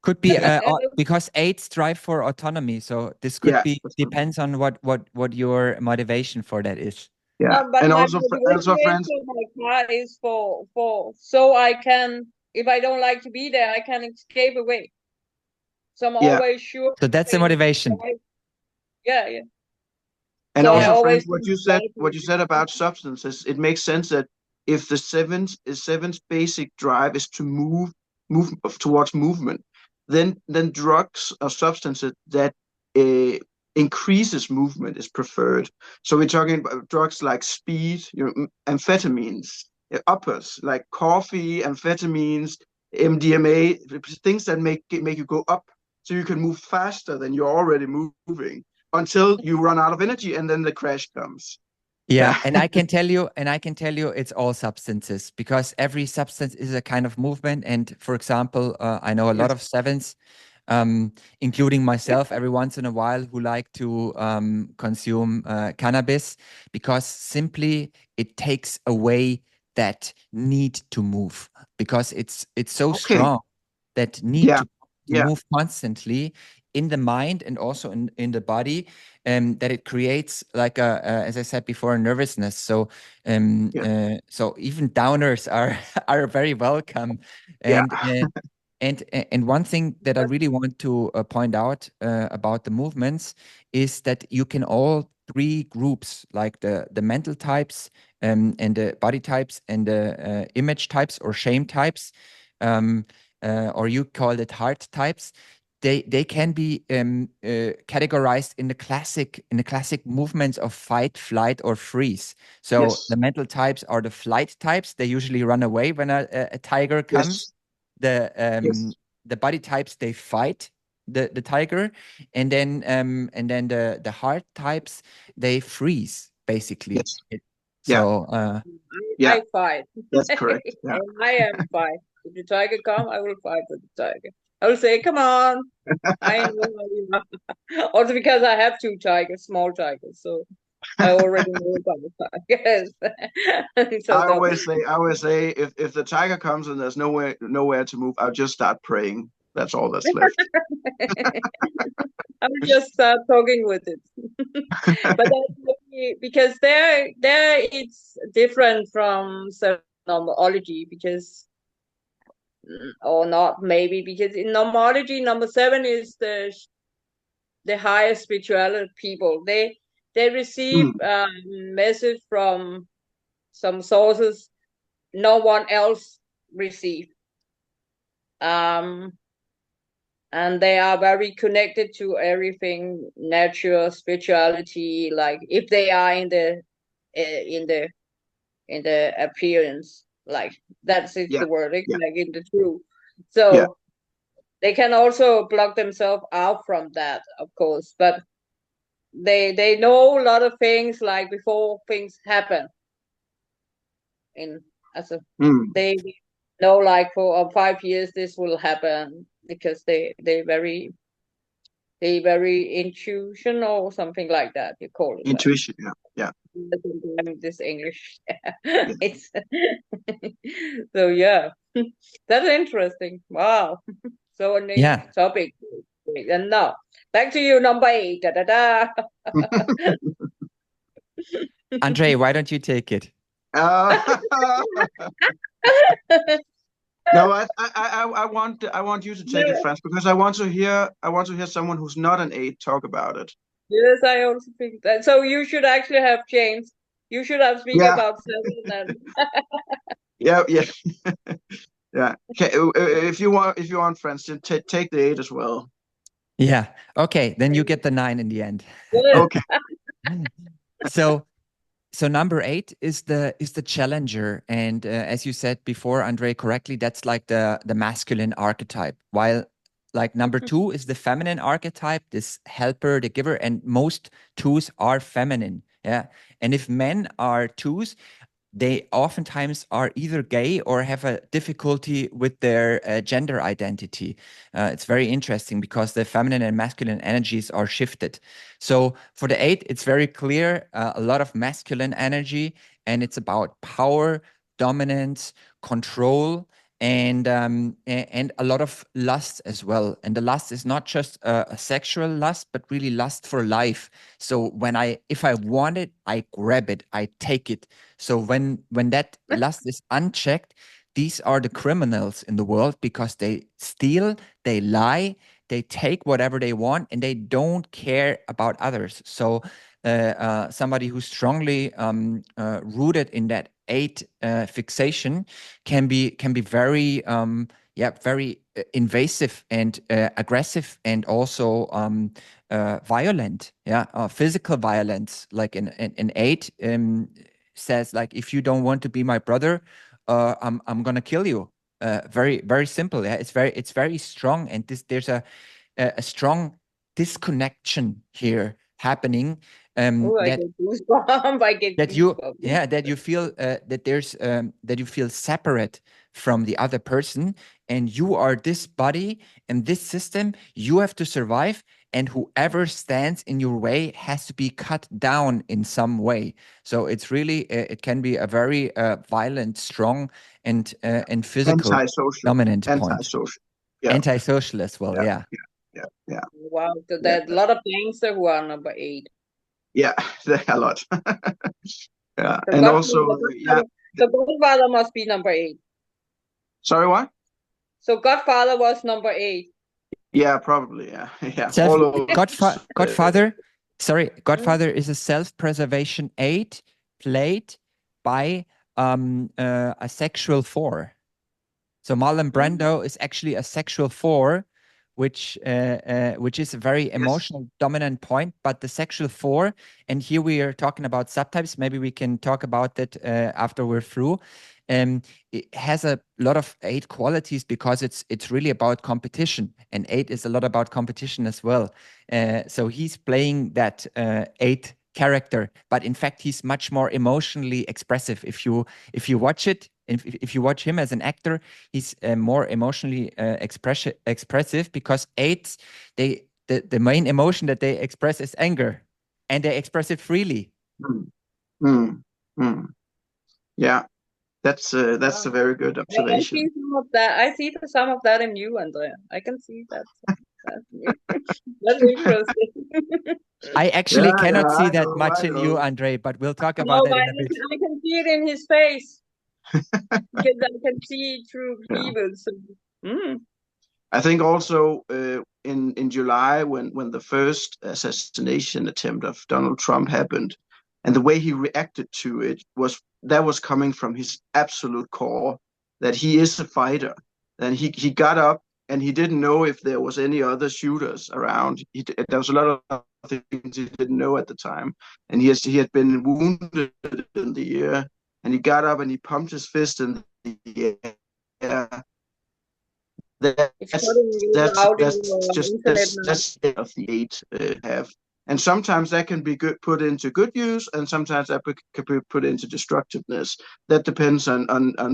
Could be I, because eight strive for autonomy. So this could Yeah, be depends on what your motivation for that is. yeah, but and my also motivation friends. for my car is for so I can, if I don't like to be there, I can escape away. So I'm Yeah, always sure. So that's the motivation. Yeah, yeah. and So I also, friends, always what think you said, right. about substances, it makes sense that if the seven's basic drive is to move towards movement, then drugs or substances that uh, increases movement is preferred. So we're talking about drugs like speed, amphetamines, uppers like coffee, amphetamines, MDMA, things that make you go up, so you can move faster than you're already moving, until you run out of energy, and then the crash comes. Yeah, and I can tell you, it's all substances, because every substance is a kind of movement. And for example, I know a lot Yes. of sevens, including myself, every once in a while, who like to consume cannabis, because simply it takes away that need to move, because it's so Okay. strong, that need Yeah. to Yeah. move constantly in the mind and also in the body, that it creates like as I said before, a nervousness. So Yeah. so even downers are are very welcome. Yeah. And one thing that I really want to point out about the movements is that you can all three groups, like the mental types, and the body types, and the image types or shame types, or you call it heart types. They can be categorized in the classic movements of fight, flight, or freeze. So Yes. the mental types are the flight types. They usually run away when a tiger comes. Yes. The Yes. the body types, they fight the tiger, and then the heart types, they freeze basically. Yes. Yeah. So Yeah. I fight. That's correct. Yeah. And I am fight. If the tiger come, I will fight with the tiger. I will say, "Come on, I know how you are." Also because I have two tigers, small tigers, so I already know about the tigers. So no. I always say, if the tiger comes and there's nowhere to move, I'll just start praying. That's all that's left. I will just start talking with it. But that's maybe because there it's different from numerology, because or not maybe, because in numerology number seven is the highest spirituality people. They receive Hmm. message from some sources no one else received. and they are very connected to everything, nature, spirituality. Like if they are in the appearance, like that's it, Yeah. the word, Yeah. like in the truth. Yeah. So they can also block themselves out from that, of course, but they know a lot of things like before things happen. In as a Mm. they know like for 5 years this will happen because they very intuition or something like that. You call it like Intuition. Yeah. Yeah. this English. Yeah. It's so yeah, that's interesting. Wow. So a new Yeah. topic. And now back to you, number 8. Da, da, da. André, why don't you take it? Uh, no, I want you to take it, Yeah. Franz, because I want to hear someone who's not an 8 talk about it. Yes, I also think that. So you should actually have changed. You should have speak Yeah. about 7 and Yeah. Yeah. Yeah. Okay. If you want, Franz, then take the 8 as well. Yeah. Okay. Then you get the 9 in the end. Okay. So number 8 is the challenger, and as you said before, André, correctly, that's like the masculine archetype. While like number 2 is the feminine archetype, this helper, the giver, and most 2s are feminine. Yeah. And if men are 2s, they oftentimes are either gay or have a difficulty with their gender identity. It's very interesting because the feminine and masculine energies are shifted. So for the 8, it's very clear, a lot of masculine energy, and it's about power, dominance, control, and a lot of lust as well. And the lust is not just a sexual lust, but really lust for life. So if I want it, I grab it, I take it. So when that lust is unchecked, these are the criminals in the world because they steal, they lie, they take whatever they want, and they don't care about others. So somebody who's strongly rooted in that 8 fixation can be very very invasive and aggressive, and also violent. Physical violence, like an 8 says, like, if you don't want to be my brother, I'm gonna kill you. Very, very simple. Yeah, it's very strong, and there's a strong disconnection here happening. oh, I That get goosebumps. I get that you goosebumps. that you feel that you feel separate from the other person, and you are this body and this system. You have to survive, and whoever stands in your way has to be cut down in some way. So it's really it can be a very violent, strong, and physical Antisocial. dominant point. Antisocial. Yeah. Antisocial as well. Yeah. Yeah. Yeah. Yeah. Wow, so Yeah. there's a lot of things who are number 8. Yeah. A lot. Yeah. So And also, yeah. so Godfather must be number 8. Sorry, what? So Godfather was number 8. Yeah, probably. Yeah. Yeah. Self All of Godfather. Sorry, Mm. Godfather is a self-preservation 8 played by a sexual 4. So Marlon Brando is actually a sexual 4, which is a very emotional dominant point. But the sexual 4, and here we are talking about subtypes. Maybe we can talk about that after we're through. It has a lot of 8 qualities because it's really about competition, and 8 is a lot about competition as well. So he's playing that 8 character, but in fact he's much more emotionally expressive. If you watch it, if you watch him as an actor, he's more emotionally expressive, because 8s, the main emotion that they express is anger, and they express it freely. Mm. Mm. Mm. Yeah. That's a very good I observation. see some of that. I see some of that in you, André. I can see that. That's interesting. I actually Yeah, cannot see I that know, much I in you, know. André, but we'll talk No, about that but in a bit. I can see it in his face. Because I can see through Yeah. evil. So, I think also in July, when the first assassination attempt of Donald Trump happened, and the way he reacted to it was coming from his absolute core, that he is a fighter. And he got up and he didn't know if there was any other shooters around. There was a lot of things he didn't know at the time, and he had been wounded in the ear, and he got up and he pumped his fist in the air. It's cutting you That's out in that's your just internet now. that's of the 8 have. And sometimes that can be put into good use, and sometimes that can be put into destructiveness. That depends on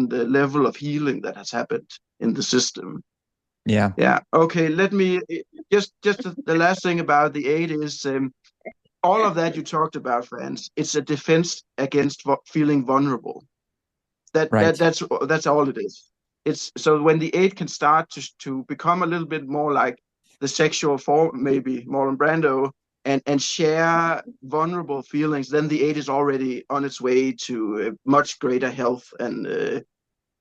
the level of healing that has happened in the system. Yeah. Yeah. Okay. Let me just the last thing about the 8 is all of that you talked about, Franz. It's a defense against feeling vulnerable. That's all it is. It's so when the 8 can start to become a little bit more like the sexual form, maybe Marlon Brando, and share vulnerable feelings, then the 8 is already on its way to much greater health and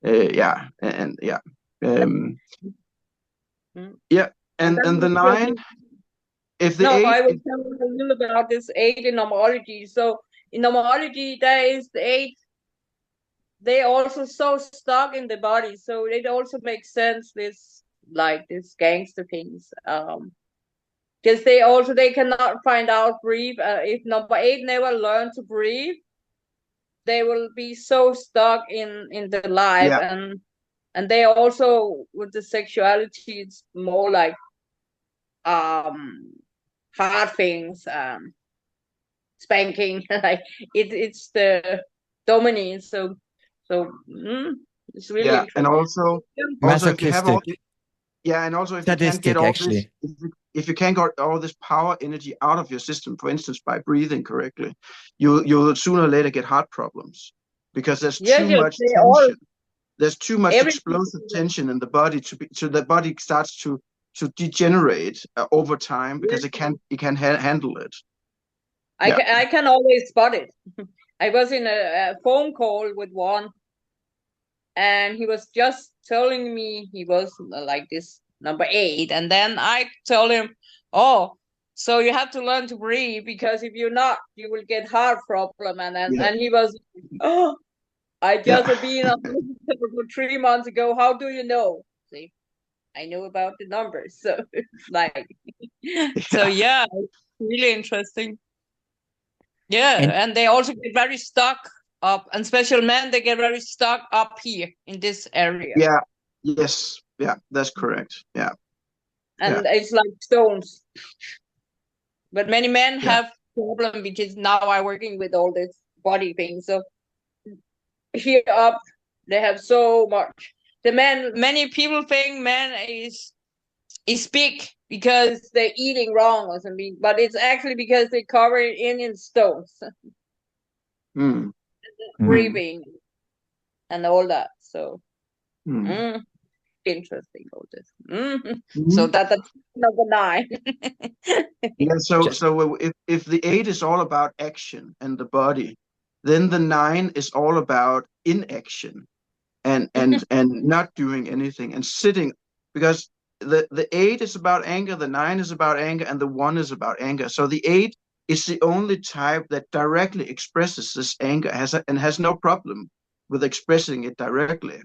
yeah. Yeah, And and the 9, if the 8, I will tell you a little about this 8 in numerology. So in numerology, there is the 8. They also so stuck in the body, so it also makes sense. This gangster things. Because they cannot find out breathe. If number 8 never learn to breathe, they will be so stuck in the life. yeah, And they also, with the sexuality, it's more like hard things, spanking, like it's the dominance. So it's really yeah, and interesting. also if you have all, Masochistic. yeah, and also if you can't get Sadistic, all actually. this, if you can't get all this power energy out of your system, for instance, by breathing correctly, you'll sooner or later get heart problems because there's Yes, too yes, much they all tension. There's too much everything. explosive tension in the body so the body starts to degenerate over time because Yes. it can handle it. I can always spot it. I was in a phone call with one, and he was just telling me he was like this number 8, and then I told him, "Oh, so you have to learn to breathe, because if you're not, you will get heart problem." And he was, "Oh, I just Yeah. have been on for 3 months ago. How do you know?" See, I know about the numbers, so it's like, so yeah, it's really interesting. Yeah, and they also get very stuck up, and special men, they get very stuck up here in this area. Yeah. Yes. Yeah. That's correct. Yeah. And it's like stones. But many men Yeah. have problem, because now I'm working with all this body thing. So here up, they have so much. Many people think men is big because they're eating wrong or something, but it's actually because they cover it in stones, Mm. breathing and all that. So interesting, all this. So that's number 9. Yeah. So if the 8 is all about action and the body, then the 9 is all about inaction and not doing anything and sitting, because the 8 is about anger, the 9 is about anger, and the 1 is about anger. So the 8 is the only type that directly expresses this anger and has no problem with expressing it directly.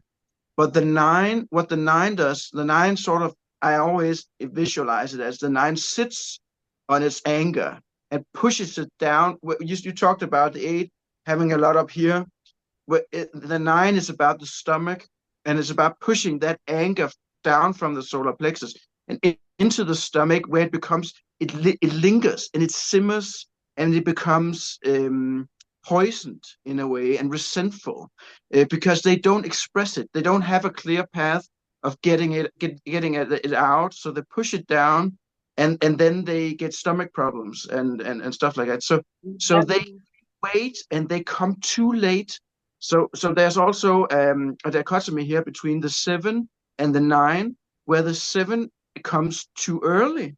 But the 9, what the 9 does, the 9 sort of, I always visualize it as the 9 sits on its anger and pushes it down. You talked about the 8 having a lot up here. The 9 is about the stomach, and it's about pushing that anger down from the solar plexus and into the stomach, where it lingers and it simmers, and it becomes poisoned in a way and resentful because they don't express it. They don't have a clear path of getting it out, so they push it down, and then they get stomach problems and stuff like that. So they wait, and they come too late. So there's also a dichotomy here between the 7 and the 9, where the 7 comes too early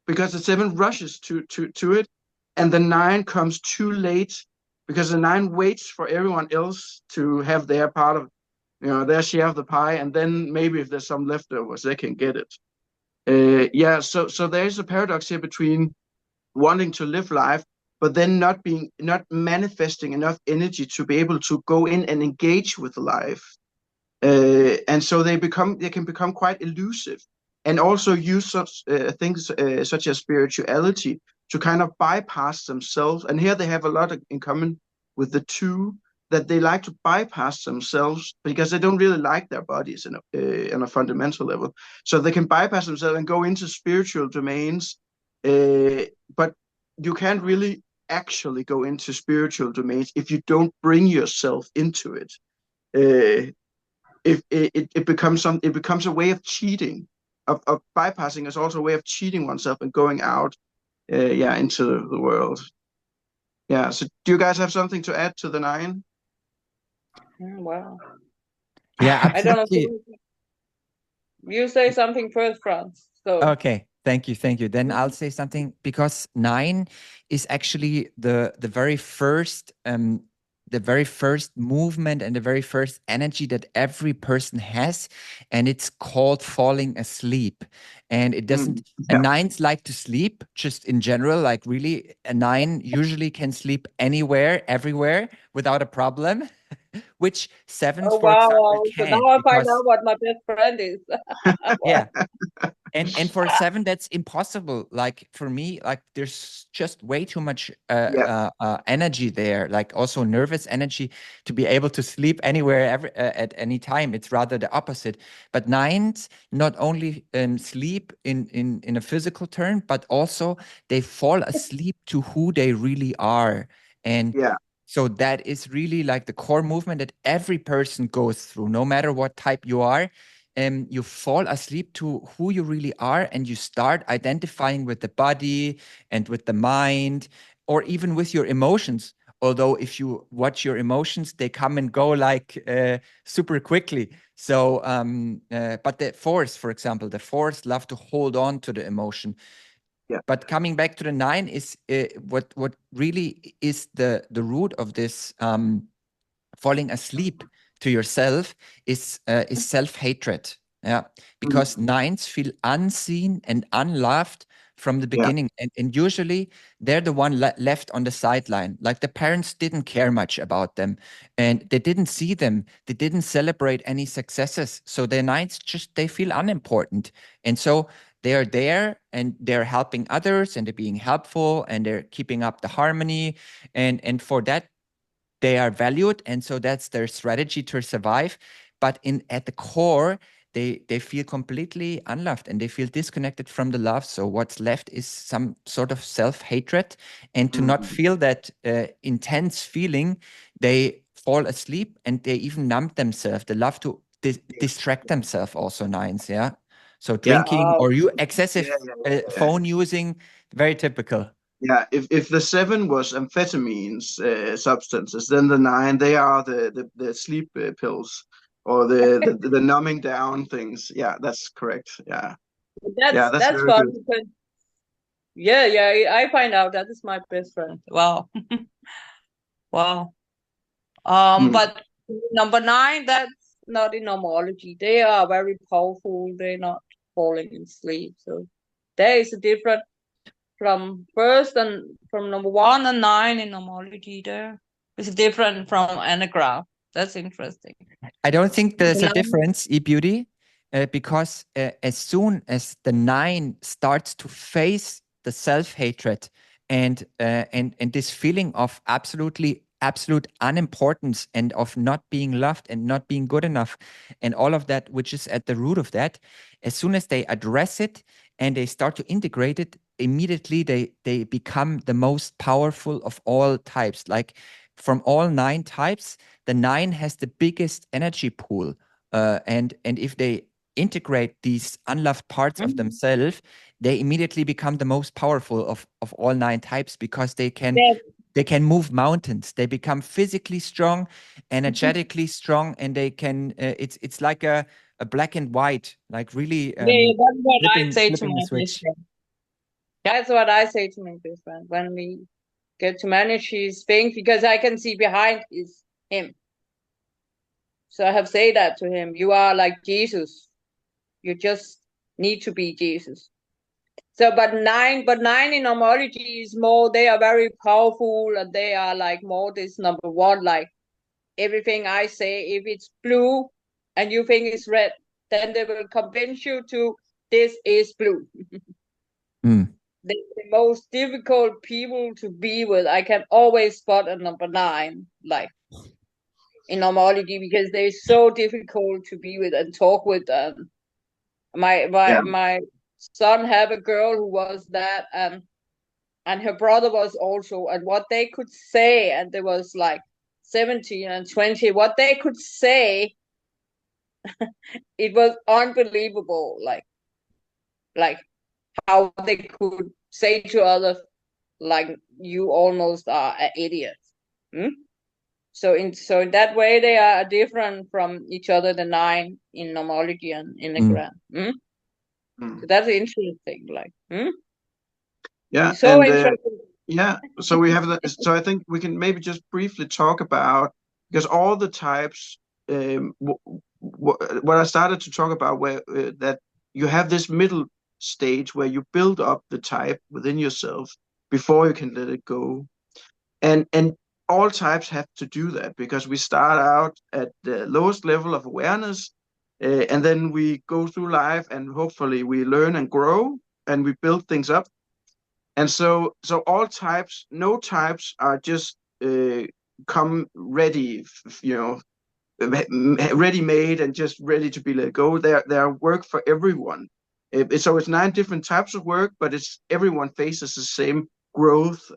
because the 7 rushes to it, and the 9 comes too late because the 9 waits for everyone else to have their part of, their share of the pie, and then maybe if there's some leftovers, they can get it. So there's a paradox here between wanting to live life, but then not manifesting enough energy to be able to go in and engage with life. And so they can become quite elusive, and also use such things such as spirituality to kind of bypass themselves. And here they have a lot in common with the two, that they like to bypass themselves because they don't really like their bodies in a fundamental level. So they can bypass themselves and go into spiritual domains, but you can't really actually go into spiritual domains if you don't bring yourself into it. If it becomes a way of cheating, of bypassing is also a way of cheating oneself and going out, into the world. Yeah. So do you guys have something to add to the 9? Wow. Yeah, I don't know. absolutely. You say something first, Franz. So Okay, thank you. Then I'll say something, because 9 is actually the very first movement and the very first energy that every person has, and it's called falling asleep. And it doesn't. And 9s like to sleep, just in general. Like, really, a 9 usually can sleep anywhere, everywhere, without a problem. Which 7s, oh for example, wow. So now can't, I find because out what my best friend is. yeah. And for 7, that's impossible. Like, for me, like, there's just way too much energy there, like also nervous energy, to be able to sleep anywhere, at any time. It's rather the opposite. But 9s not only sleep in a physical term, but also they fall asleep to who they really are. And so that is really like the core movement that every person goes through, no matter what type you are. You fall asleep to who you really are, and you start identifying with the body and with the mind, or even with your emotions. Although if you watch your emotions, they come and go like super quickly. So, but the Fours, for example, the Fours love to hold on to the emotion. But coming back to the 9 is what really is the root of this falling asleep to yourself is self-hatred. Yeah, because 9s feel unseen and unloved from the beginning, and usually they're the one left on the sideline. Like, the parents didn't care much about them, and they didn't see them. They didn't celebrate any successes. So the 9s they feel unimportant, and so they are there and they're helping others and they're being helpful and they're keeping up the harmony, and for that they are valued, and so that's their strategy to survive. But at the core, they feel completely unloved and they feel disconnected from the love. So what's left is some sort of self-hatred, and to not feel that intense feeling, they fall asleep and they even numb themselves. They love to distract themselves, also 9s. Yeah, so drinking or excessive phone using, very typical. Yeah, if the 7 was amphetamines substances, then the 9, they are the sleep pills, or the numbing down things. Yeah, that's correct. Yeah, that's that's very fun good. because I find out that is my best friend. Wow. Wow. But number 9, that's not in nomology. They are very powerful. They're not falling in sleep. So there is a difference from first and from number 1 and 9 in nomology. There is different from Enneagram. That's interesting. I don't think there's a difference, Eabeauti, because as soon as the 9 starts to face the self-hatred and this feeling of absolute unimportance and of not being loved and not being good enough and all of that, which is at the root of that, as soon as they address it and they start to integrate it, immediately they become the most powerful of all types. Like, from all 9 types, the 9 has the biggest energy pool, and if they integrate these unloved parts of themselves, they immediately become the most powerful of all 9 types, because they can move mountains. They become physically strong, energetically strong, and they can. It's like a black and white, like really that's what I say to flipping the my best switch. friend. That's what I say to my best friend when we get to manage his things, because I can see behind is him. So I have said that to him. You are like Jesus. You just need to be Jesus. So, but 9 in nomology is more, they are very powerful and they are like more this number 1, like everything I say, if it's blue, and you think it's red, then they will convince you to this is blue. Mm. The most difficult people to be with. I can always spot a number 9, like in nomology, because they're so difficult to be with and talk with. My son have a girl who was that, and her brother was also, and what they could say, and there was like 17 and 20, what they could say, it was unbelievable, like how they could say to others, like, you almost are an idiot. Hmm? So in that way, they are different from each other, the 9 in nomology and Enneagram. Mm. So that's interesting. Yeah, It's so interesting. yeah. So we have that. So I think we can maybe just briefly talk about, because all the types, what I started to talk about, where that you have this middle stage where you build up the type within yourself before you can let it go, and all types have to do that, because we start out at the lowest level of awareness, and then we go through life, and hopefully we learn and grow, and we build things up. And so all types, no types are just come ready, ready made and just ready to be let go. There are work for everyone. So it's 9 different types of work, but it's everyone faces the same growth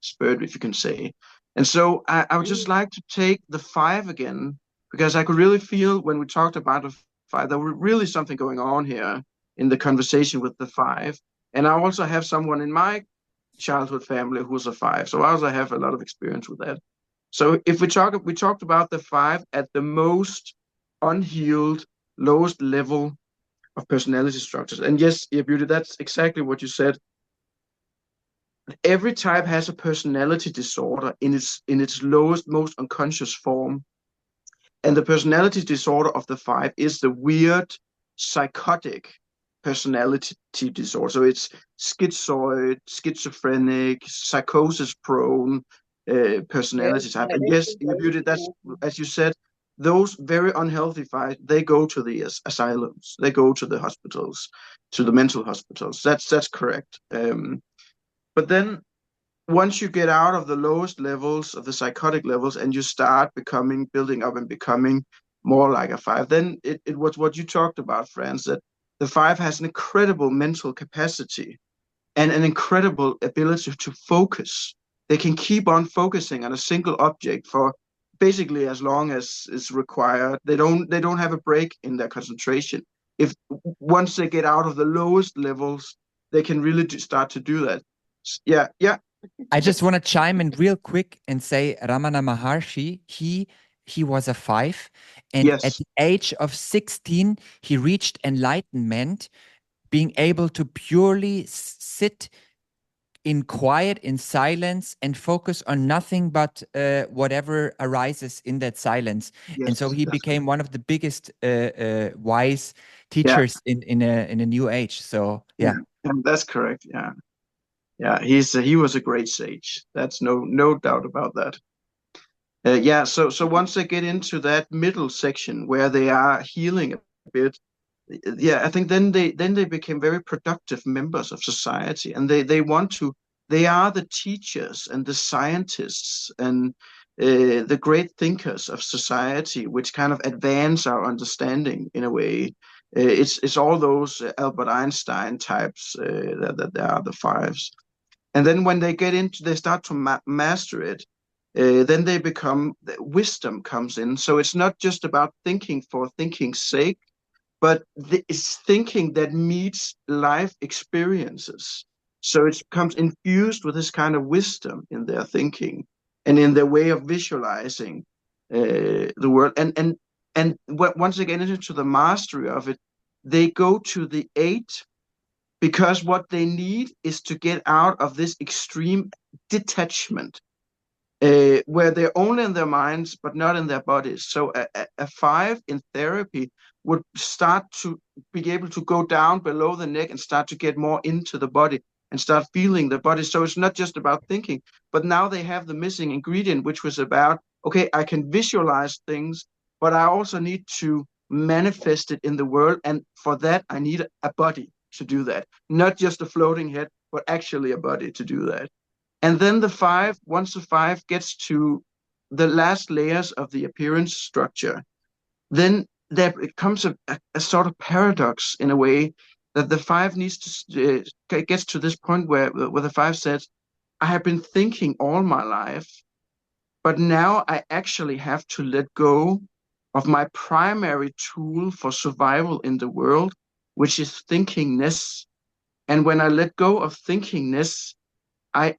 spurt, if you can say. And so I would just like to take the 5 again, because I could really feel when we talked about the 5, there was really something going on here in the conversation with the 5. And I also have someone in my childhood family who's a 5, so I also have a lot of experience with that. So if we talked about the 5 at the most unhealed, lowest level of personality structures. And yes, Eabeauti, that's exactly what you said. Every type has a personality disorder in its lowest, most unconscious form. And the personality disorder of the 5 is the weird, psychotic personality disorder. So it's schizoid, schizophrenic, psychosis-prone personality type. And yes, Eabeauti, that's, as you said, those very unhealthy 5, they go to the asylums, they go to the hospitals, to the mental hospitals. That's correct. But then once you get out of the lowest levels of the psychotic levels and you start building up and becoming more like a 5, then it was what you talked about, Franz, that the 5 has an incredible mental capacity and an incredible ability to focus. They can keep on focusing on a single object for basically as long as is required. They don't have a break in their concentration. If once they get out of the lowest levels, they can really start to do that. Yeah. I just want to chime in real quick and say Ramana Maharshi, he was a 5, and Yes. at the age of 16, he reached enlightenment, being able to purely sit in quiet, in silence, and focus on nothing but whatever arises in that silence. Yes, and so he became one of the biggest wise teachers in a new age. So yeah. That's correct. Yeah, he was a great sage. That's no doubt about that. So once they get into that middle section where they are healing a bit, I think then they became very productive members of society, and they are the teachers and the scientists and the great thinkers of society, which kind of advance our understanding in a way. It's all those Albert Einstein types that are the 5s. And then when they start to master it, then wisdom comes in. So it's not just about thinking for thinking's sake, but it's thinking that meets life experiences. So it becomes infused with this kind of wisdom in their thinking and in their way of visualizing the world. And once they get into the mastery of it, they go to the 8, because what they need is to get out of this extreme detachment, where they're only in their minds but not in their bodies. So a 5 in therapy would start to be able to go down below the neck and start to get more into the body and start feeling the body. So it's not just about thinking, but now they have the missing ingredient, which was about, okay, I can visualize things, but I also need to manifest it in the world. And for that, I need a body to do that, not just a floating head, but actually a body to do that. And then once the 5 gets to the last layers of the appearance structure, then there comes a sort of paradox in a way, that the 5 needs to gets to this point where the 5 says, I have been thinking all my life, but now I actually have to let go of my primary tool for survival in the world, which is thinkingness. And when I let go of thinkingness, I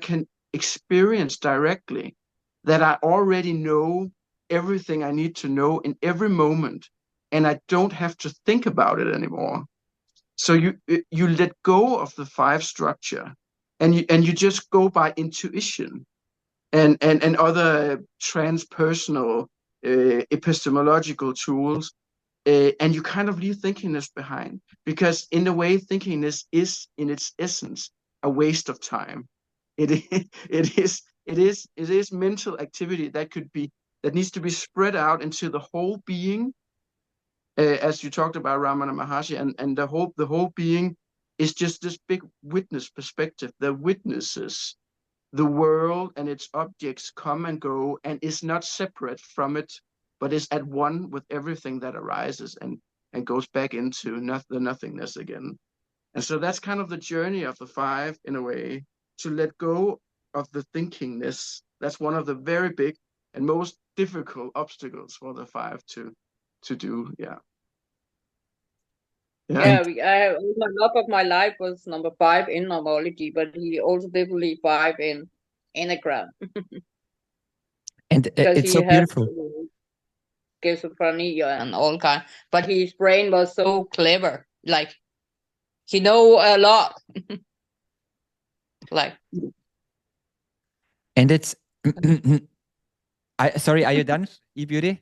can experience directly that I already know everything I need to know in every moment, and I don't have to think about it anymore. So you let go of the 5 structure, and you just go by intuition and other transpersonal epistemological tools, and you kind of leave thinkingness behind, because in a way thinkingness is in its essence a waste of time. It is mental activity that needs to be spread out into the whole being, as you talked about Ramana Maharshi, and the whole being is just this big witness perspective that witnesses the world and its objects come and go, and is not separate from it, but is at one with everything that arises, and goes back into the nothingness again. And so that's kind of the journey of the 5, in a way, to let go of the thinkingness. That's one of the very big and most difficult obstacles for the 5 to do. Yeah. Yeah, my love of my life was number 5 in nomology, but he also definitely 5 in Enneagram. And because it's he so had beautiful. schizophrenia and all kind, but his brain was so clever. Like, he know a lot. Like, And it's sorry, are you done, Eabeauti?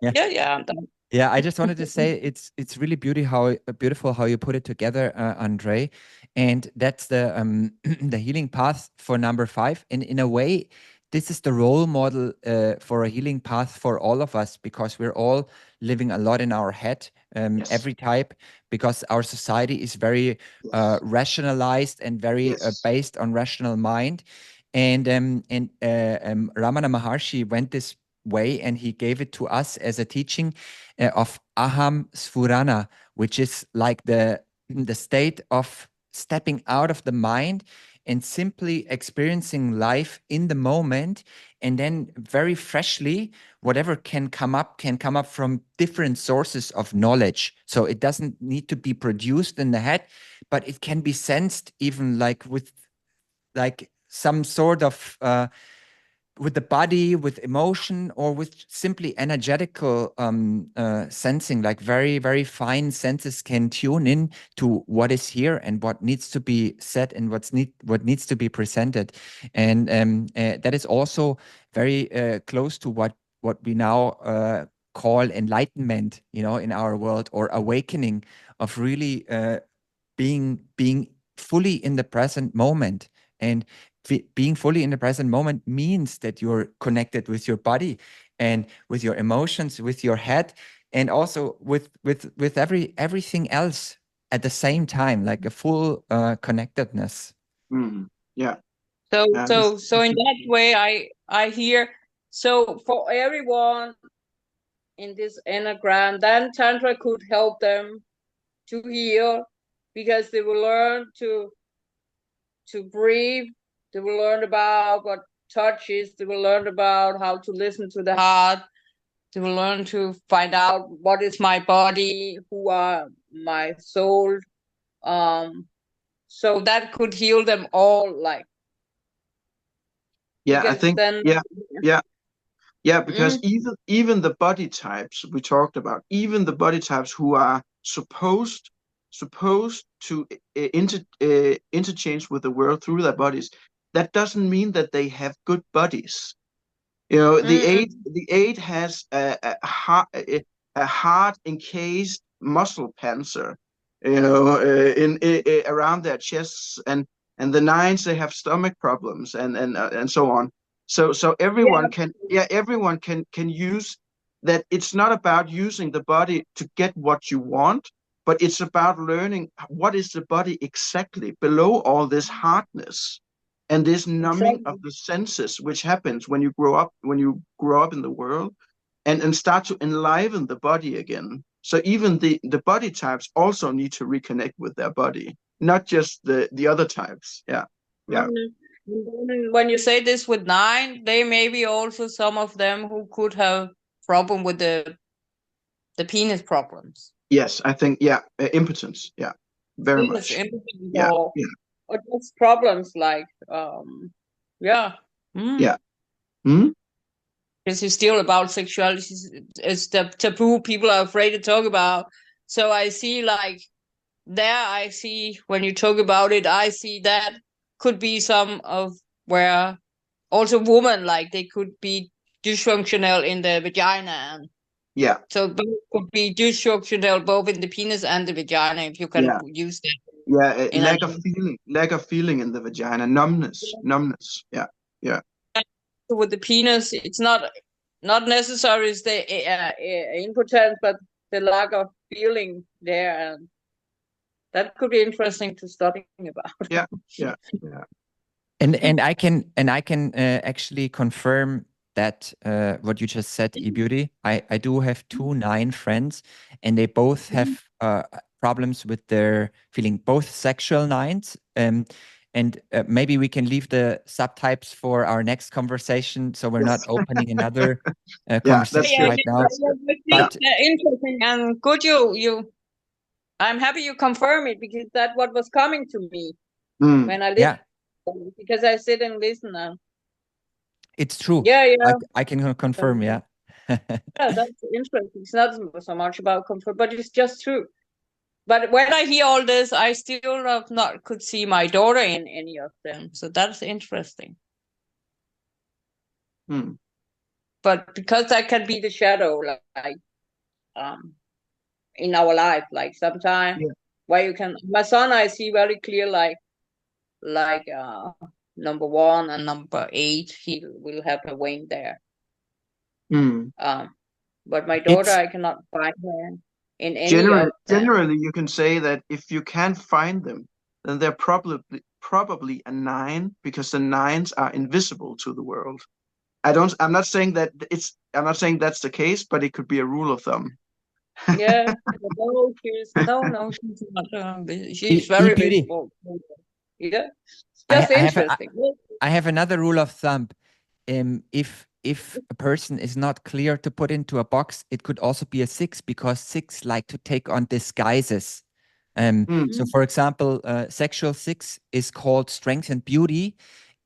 yeah, I'm done. Yeah, I just wanted to say it's really beautiful how you put it together, André, and that's the the healing path for number 5. And in a way, this is the role model for a healing path for all of us, because we're all living a lot in our head, Yes. every type, because our society is very rationalized and very based on rational mind. And Ramana Maharshi went this way, and he gave it to us as a teaching of aham sphurana, which is like the state of stepping out of the mind and simply experiencing life in the moment, and then very freshly whatever can come up from different sources of knowledge. So it doesn't need to be produced in the head, but it can be sensed, even like with like some sort of with the body, with emotion, or with simply energetical sensing. Like very, very fine senses can tune in to what is here and what needs to be said and what needs to be presented. And that is also very close to what we now call enlightenment, in our world, or awakening, of really being fully in the present moment. And being fully in the present moment means that you're connected with your body and with your emotions, with your head, and also with everything else at the same time, like a full connectedness. Yeah. So in that way, I hear, so for everyone in this Enneagram, then Tantra could help them to heal, because they will learn to breathe. They will learn about what touch is. They will learn about how to listen to the heart. They will learn to find out what is my body, who are my soul. So that could heal them all. Like, Yeah, I because think then, because even the body types we talked about, even the body types who are supposed to interchange with the world through their bodies, that doesn't mean that they have good bodies. The 8 has a hard encased muscle panzer, in around their chests, and the 9s, they have stomach problems, and so on. So everyone can use that it's not about using the body to get what you want, but it's about learning what is the body exactly below all this hardness and this numbing of the senses, which happens when you grow up in the world, and start to enliven the body again. So even the body types also need to reconnect with their body, not just the other types. Yeah. Yeah. When you say this with 9, they may be also some of them who could have problem with the penis problems. Yes, I think, yeah, impotence. Yeah, very much. Impotence, Yeah, or just problems like, yeah. Hmm? This is still about sexuality. It's the taboo people are afraid to talk about. So I see, like, I see when you talk about it, I see that could be some of where also women, like, they could be dysfunctional in the vagina. Yeah. So both could be dysfunctional both in the penis and the vagina, if you can use that. Yeah, lack of feeling in the vagina, numbness. Yeah, yeah. With the penis, it's not necessary is the impotence, but the lack of feeling there, and that could be interesting to study about. Yeah. And I can actually confirm that what you just said, Eabeauti. I do have 2 9 friends, and they both have problems with their feeling, both sexual 9s. And maybe we can leave the subtypes for our next conversation, so we're not opening another conversation right now. But interesting and good. I'm happy you confirm it, because that's what was coming to me when I listened. Because I sit and listen now. It's true. Yeah. I can confirm. Yeah. Yeah, that's interesting. It's not so much about comfort, but it's just true. But when I hear all this, I still not could see my daughter in any of them. So that's interesting. But because that can be the shadow, like in our life, like sometimes where you can. My son, I see very clear, like number 1 and number 8, he will have a wing there. But my daughter, I cannot find her in any of them. Generally, you can say that if you can't find them, then they're probably a 9, because the 9s are invisible to the world. I'm not saying that's the case, but it could be a rule of thumb. Yeah. She's not. She's very visible. Yeah. Just interesting. I have another rule of thumb. If a person is not clear to put into a box, it could also be a 6, because 6 like to take on disguises. So, for example, sexual 6 is called strength and beauty,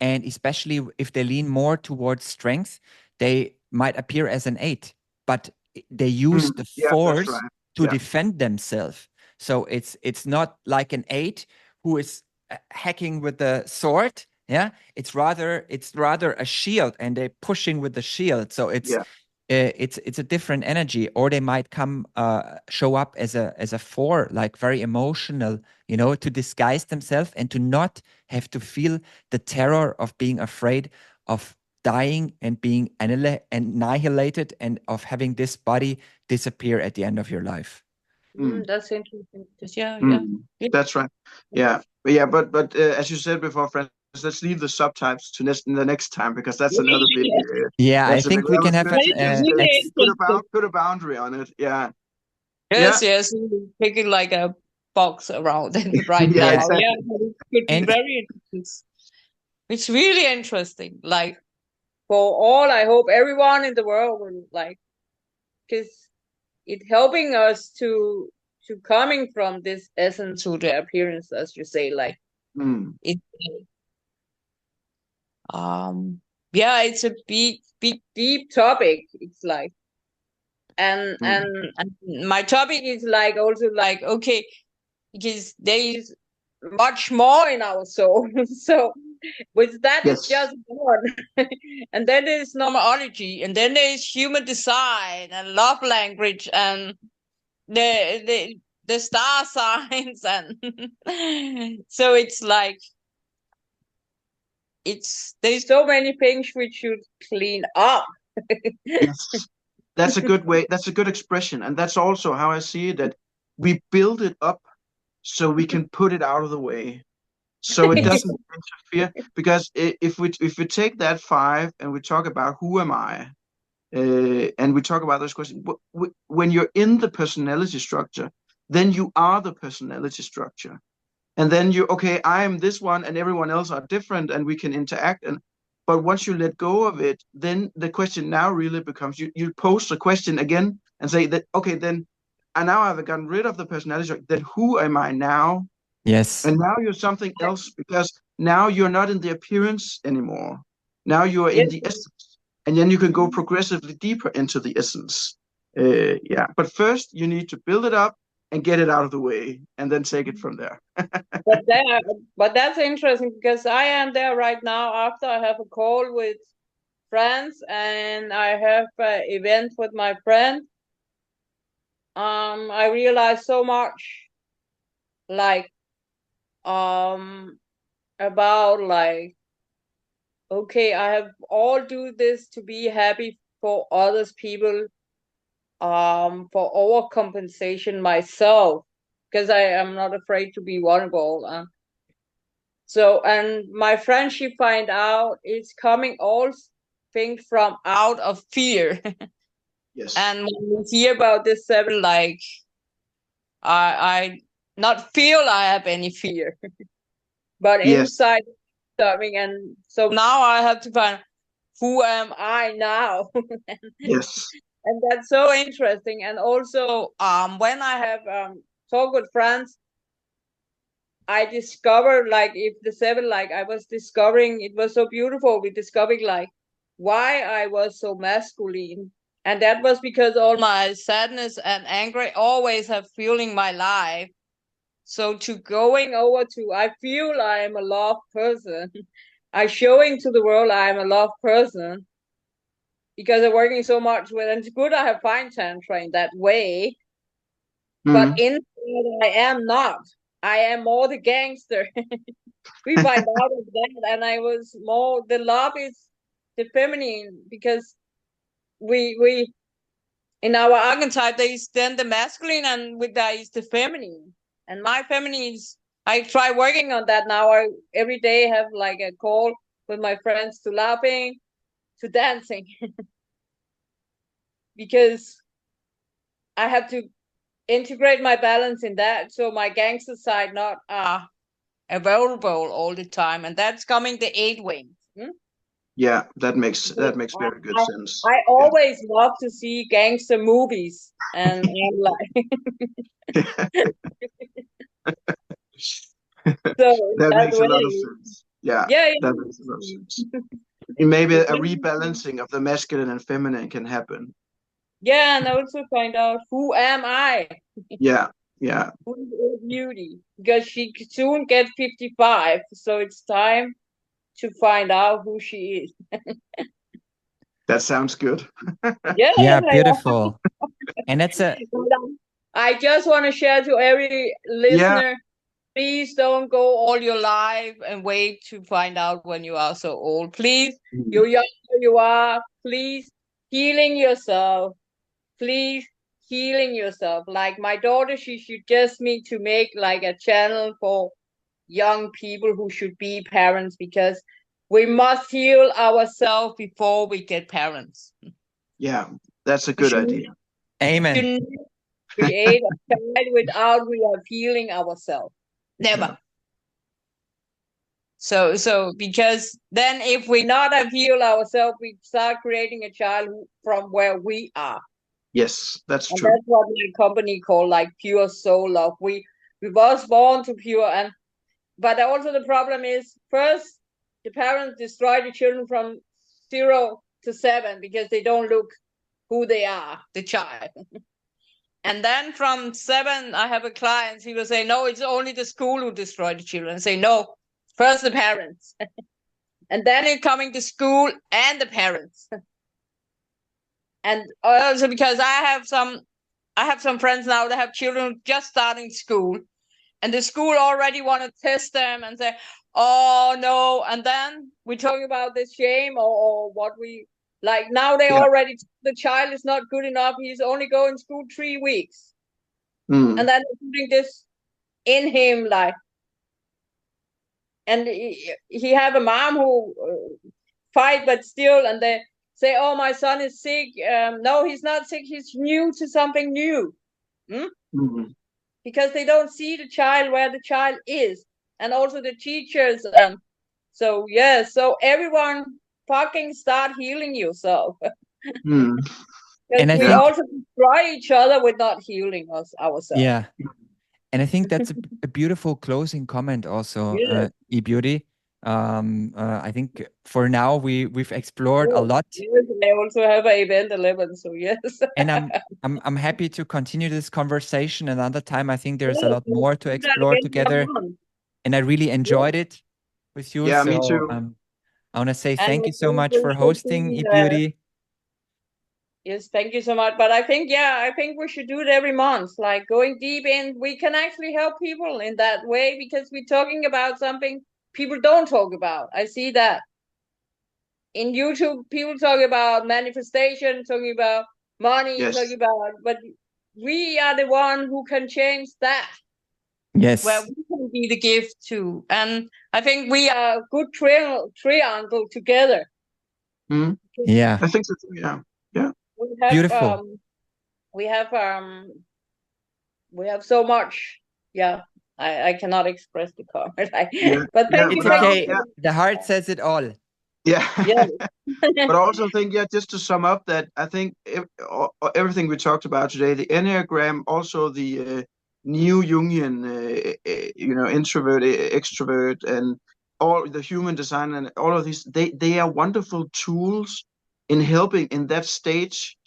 and especially if they lean more towards strength, they might appear as an 8, but they use the force to defend themselves. So it's not like an 8 who is hacking with the sword. Yeah, it's rather a shield, and they're pushing with the shield. So it's a different energy. Or they might show up as a 4, like very emotional, to disguise themselves and to not have to feel the terror of being afraid of dying and being annihilated, and of having this body disappear at the end of your life. That's interesting. That's right. But as you said before, Franz, let's leave the subtypes to the next time, because that's another big. I think we can have put a boundary on it. Yeah. Yes. Taking like a box around it right now. Exactly. Yeah, it could be very interesting. It's really interesting. Like, for all, I hope everyone in the world will because it's helping us to coming from this essence to the appearance, as you say, it's a big deep topic. It's like, and my topic is also okay, because there is much more in our soul. So with that, it's just one. And then there's numerology, and then there's human design and love language, and the star signs, and so it's there's so many things we should clean up. That's a good way. That's a good expression. And that's also how I see it, that we build it up so we can put it out of the way. So it doesn't interfere. Because if we take that 5 and we talk about who am I, and we talk about those questions, when you're in the personality structure, then you are the personality structure. And then okay, I am this one and everyone else are different and we can interact. But once you let go of it, then the question now really becomes, you pose the question again and say that, okay, then and now I've gotten rid of the personality structure, then who am I now? Yes. And now you're something else, because now you're not in the appearance anymore. Now you are in the essence. And then you can go progressively deeper into the essence. Yeah. But first you need to build it up and get it out of the way, and then take it from there. But that's interesting, because I am there right now after I have a call with Franz and I have an event with my friend. I realized so much, like, about, like, okay, I have all do this to be happy for others people, for overcompensation myself, because I am not afraid to be vulnerable. So, and my friend, she find out it's coming all things from out of fear. Yes. And when we hear about this 7, like, I not feel I have any fear, but inside something. And so now I have to find, who am I now? Yes. And that's so interesting. And also, when I have talked with Franz, I discovered, like, if the 7, like, I was discovering, it was so beautiful. We discovered, like, why I was so masculine. And that was because all my sadness and anger always have fueling my life. So to going over to, I feel I am a love person. I showing to the world I am a love person, because I'm working so much with, and it's good I have fine tantra in that way. But inside I am not. I am more the gangster. We find out of that, and I was more, the love is the feminine, because we in our archetype there is then the masculine, and with that is the feminine. And my feminine is, I try working on that now. I every day have like a call with my friends, to laughing, to dancing, because I have to integrate my balance in that, so my gangster side not available all the time, and that's coming the 8 wings. Yeah, that makes very good sense. I always love to see gangster movies, and I'm like, so That that makes a lot of way, sense. Yeah, yeah. that makes a lot of sense. And maybe a rebalancing of the masculine and feminine can happen. Yeah, and also find out, who am I? Yeah. Who is Beauty? Because she soon get 55, so it's time to find out who she is. That sounds good. Yeah, beautiful. And that's I just want to share to every listener, please don't go all your life and wait to find out when you are so old. Please, you're young, you are. Please, healing yourself. Please, healing yourself. Like my daughter, she suggests me to make like a channel for young people who should be parents, because we must heal ourselves before we get parents. Yeah, that's a good idea. Amen. Create a child without we are healing ourselves. Never. So because then if we not have healed ourselves, we start creating a child from where we are. Yes, that's and true. That's what my company called like pure soul love. We was born to pure, but also the problem is, first the parents destroy the children from 0 to 7 because they don't look who they are, the child. And then from 7, I have a client, he will say, no, it's only the school who destroyed the children. I say, no, first the parents. And then it's coming to school and the parents. And also because I have some friends now that have children just starting school, and the school already want to test them and say, oh no. And then we talk about this shame or what we Like now they Yeah. already, the child is not good enough. He's only going to school 3 weeks. Mm. And then they're putting this in him, like, and he have a mom who fight, but still, and they say, oh, my son is sick. No, he's not sick. He's new to something new. Mm. Because they don't see the child where the child is. And also the teachers. So, yeah, so everyone fucking start healing yourself. Mm. Because And I we think, also destroy each other with not healing ourselves. yeah. And I think that's a beautiful closing comment also, Yes. Eabeauti. I think for now we've explored a lot, Yes, I also have an event 11, so yes. and I'm happy to continue this conversation another time. I think there's a Yes, lot let's more to do that explore again next together, month. and I really enjoyed it with you. Yeah, me So too. I want to say And thank I you so think much we for should hosting, do Eabeauti. yes, thank you so much. But I think, yeah, I think we should do it every month, like going deep in. We can actually help people in that way because we're talking about something people don't talk about. I see that in YouTube, people talk about manifestation, talking about money, Yes. talking about, but we are the one who can change that, where Yes. we can be the gift too. And I think we are a good triangle together. Mm. Yeah. I think so too. Yeah. Yeah. We have Beautiful. we have we have so much. Yeah, I cannot express the comment. Yeah. But Yeah. thank you, It's But thank okay. you. The heart says it all. yeah. Yeah. But I also think, yeah, just to sum up that I think everything we talked about today, the Enneagram, also the new Jungian, introvert, extrovert, and all the human design and all of these, they are wonderful tools in helping in that stage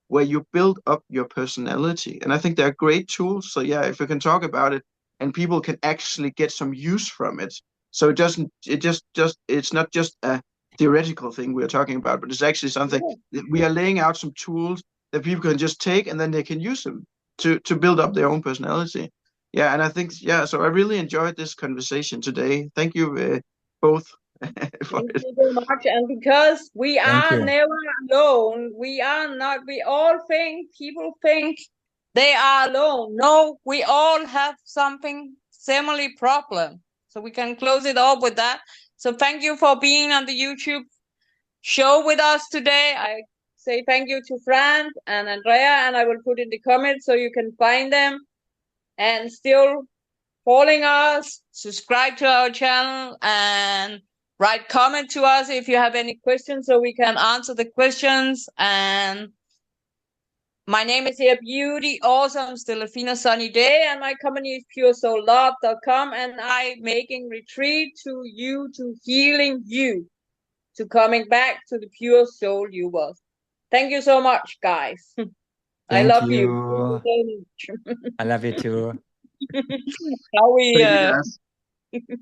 where you build up your personality. And I think they're great tools. So yeah, if we can talk about it and people can actually get some use from it. So it's not just a theoretical thing we are talking about, but it's actually something that we are laying out some tools that people can just take and then they can use them to build up their own personality. Yeah, and I think so I really enjoyed this conversation today. Thank you both for Thank it. you so much. And because we Thank are you. never alone, we are not, we all think, people think they are alone. No, we all have something similar problem. So we can close it off with that. So thank you for being on the YouTube show with us today. I say thank you to Franz and Andrea, and I will put in the comments so you can find them. And still following us, subscribe to our channel, and write comment to us if you have any questions so we can answer the questions. And my name is Eabeauti. Also, I'm still a fina sunny day, and my company is puresoullove.com, and I'm making retreat to you, to healing you, to coming back to the pure soul you was. Thank you so much, guys. I Thank love you. you. Thank you so much. I love you too. How we Thank you guys.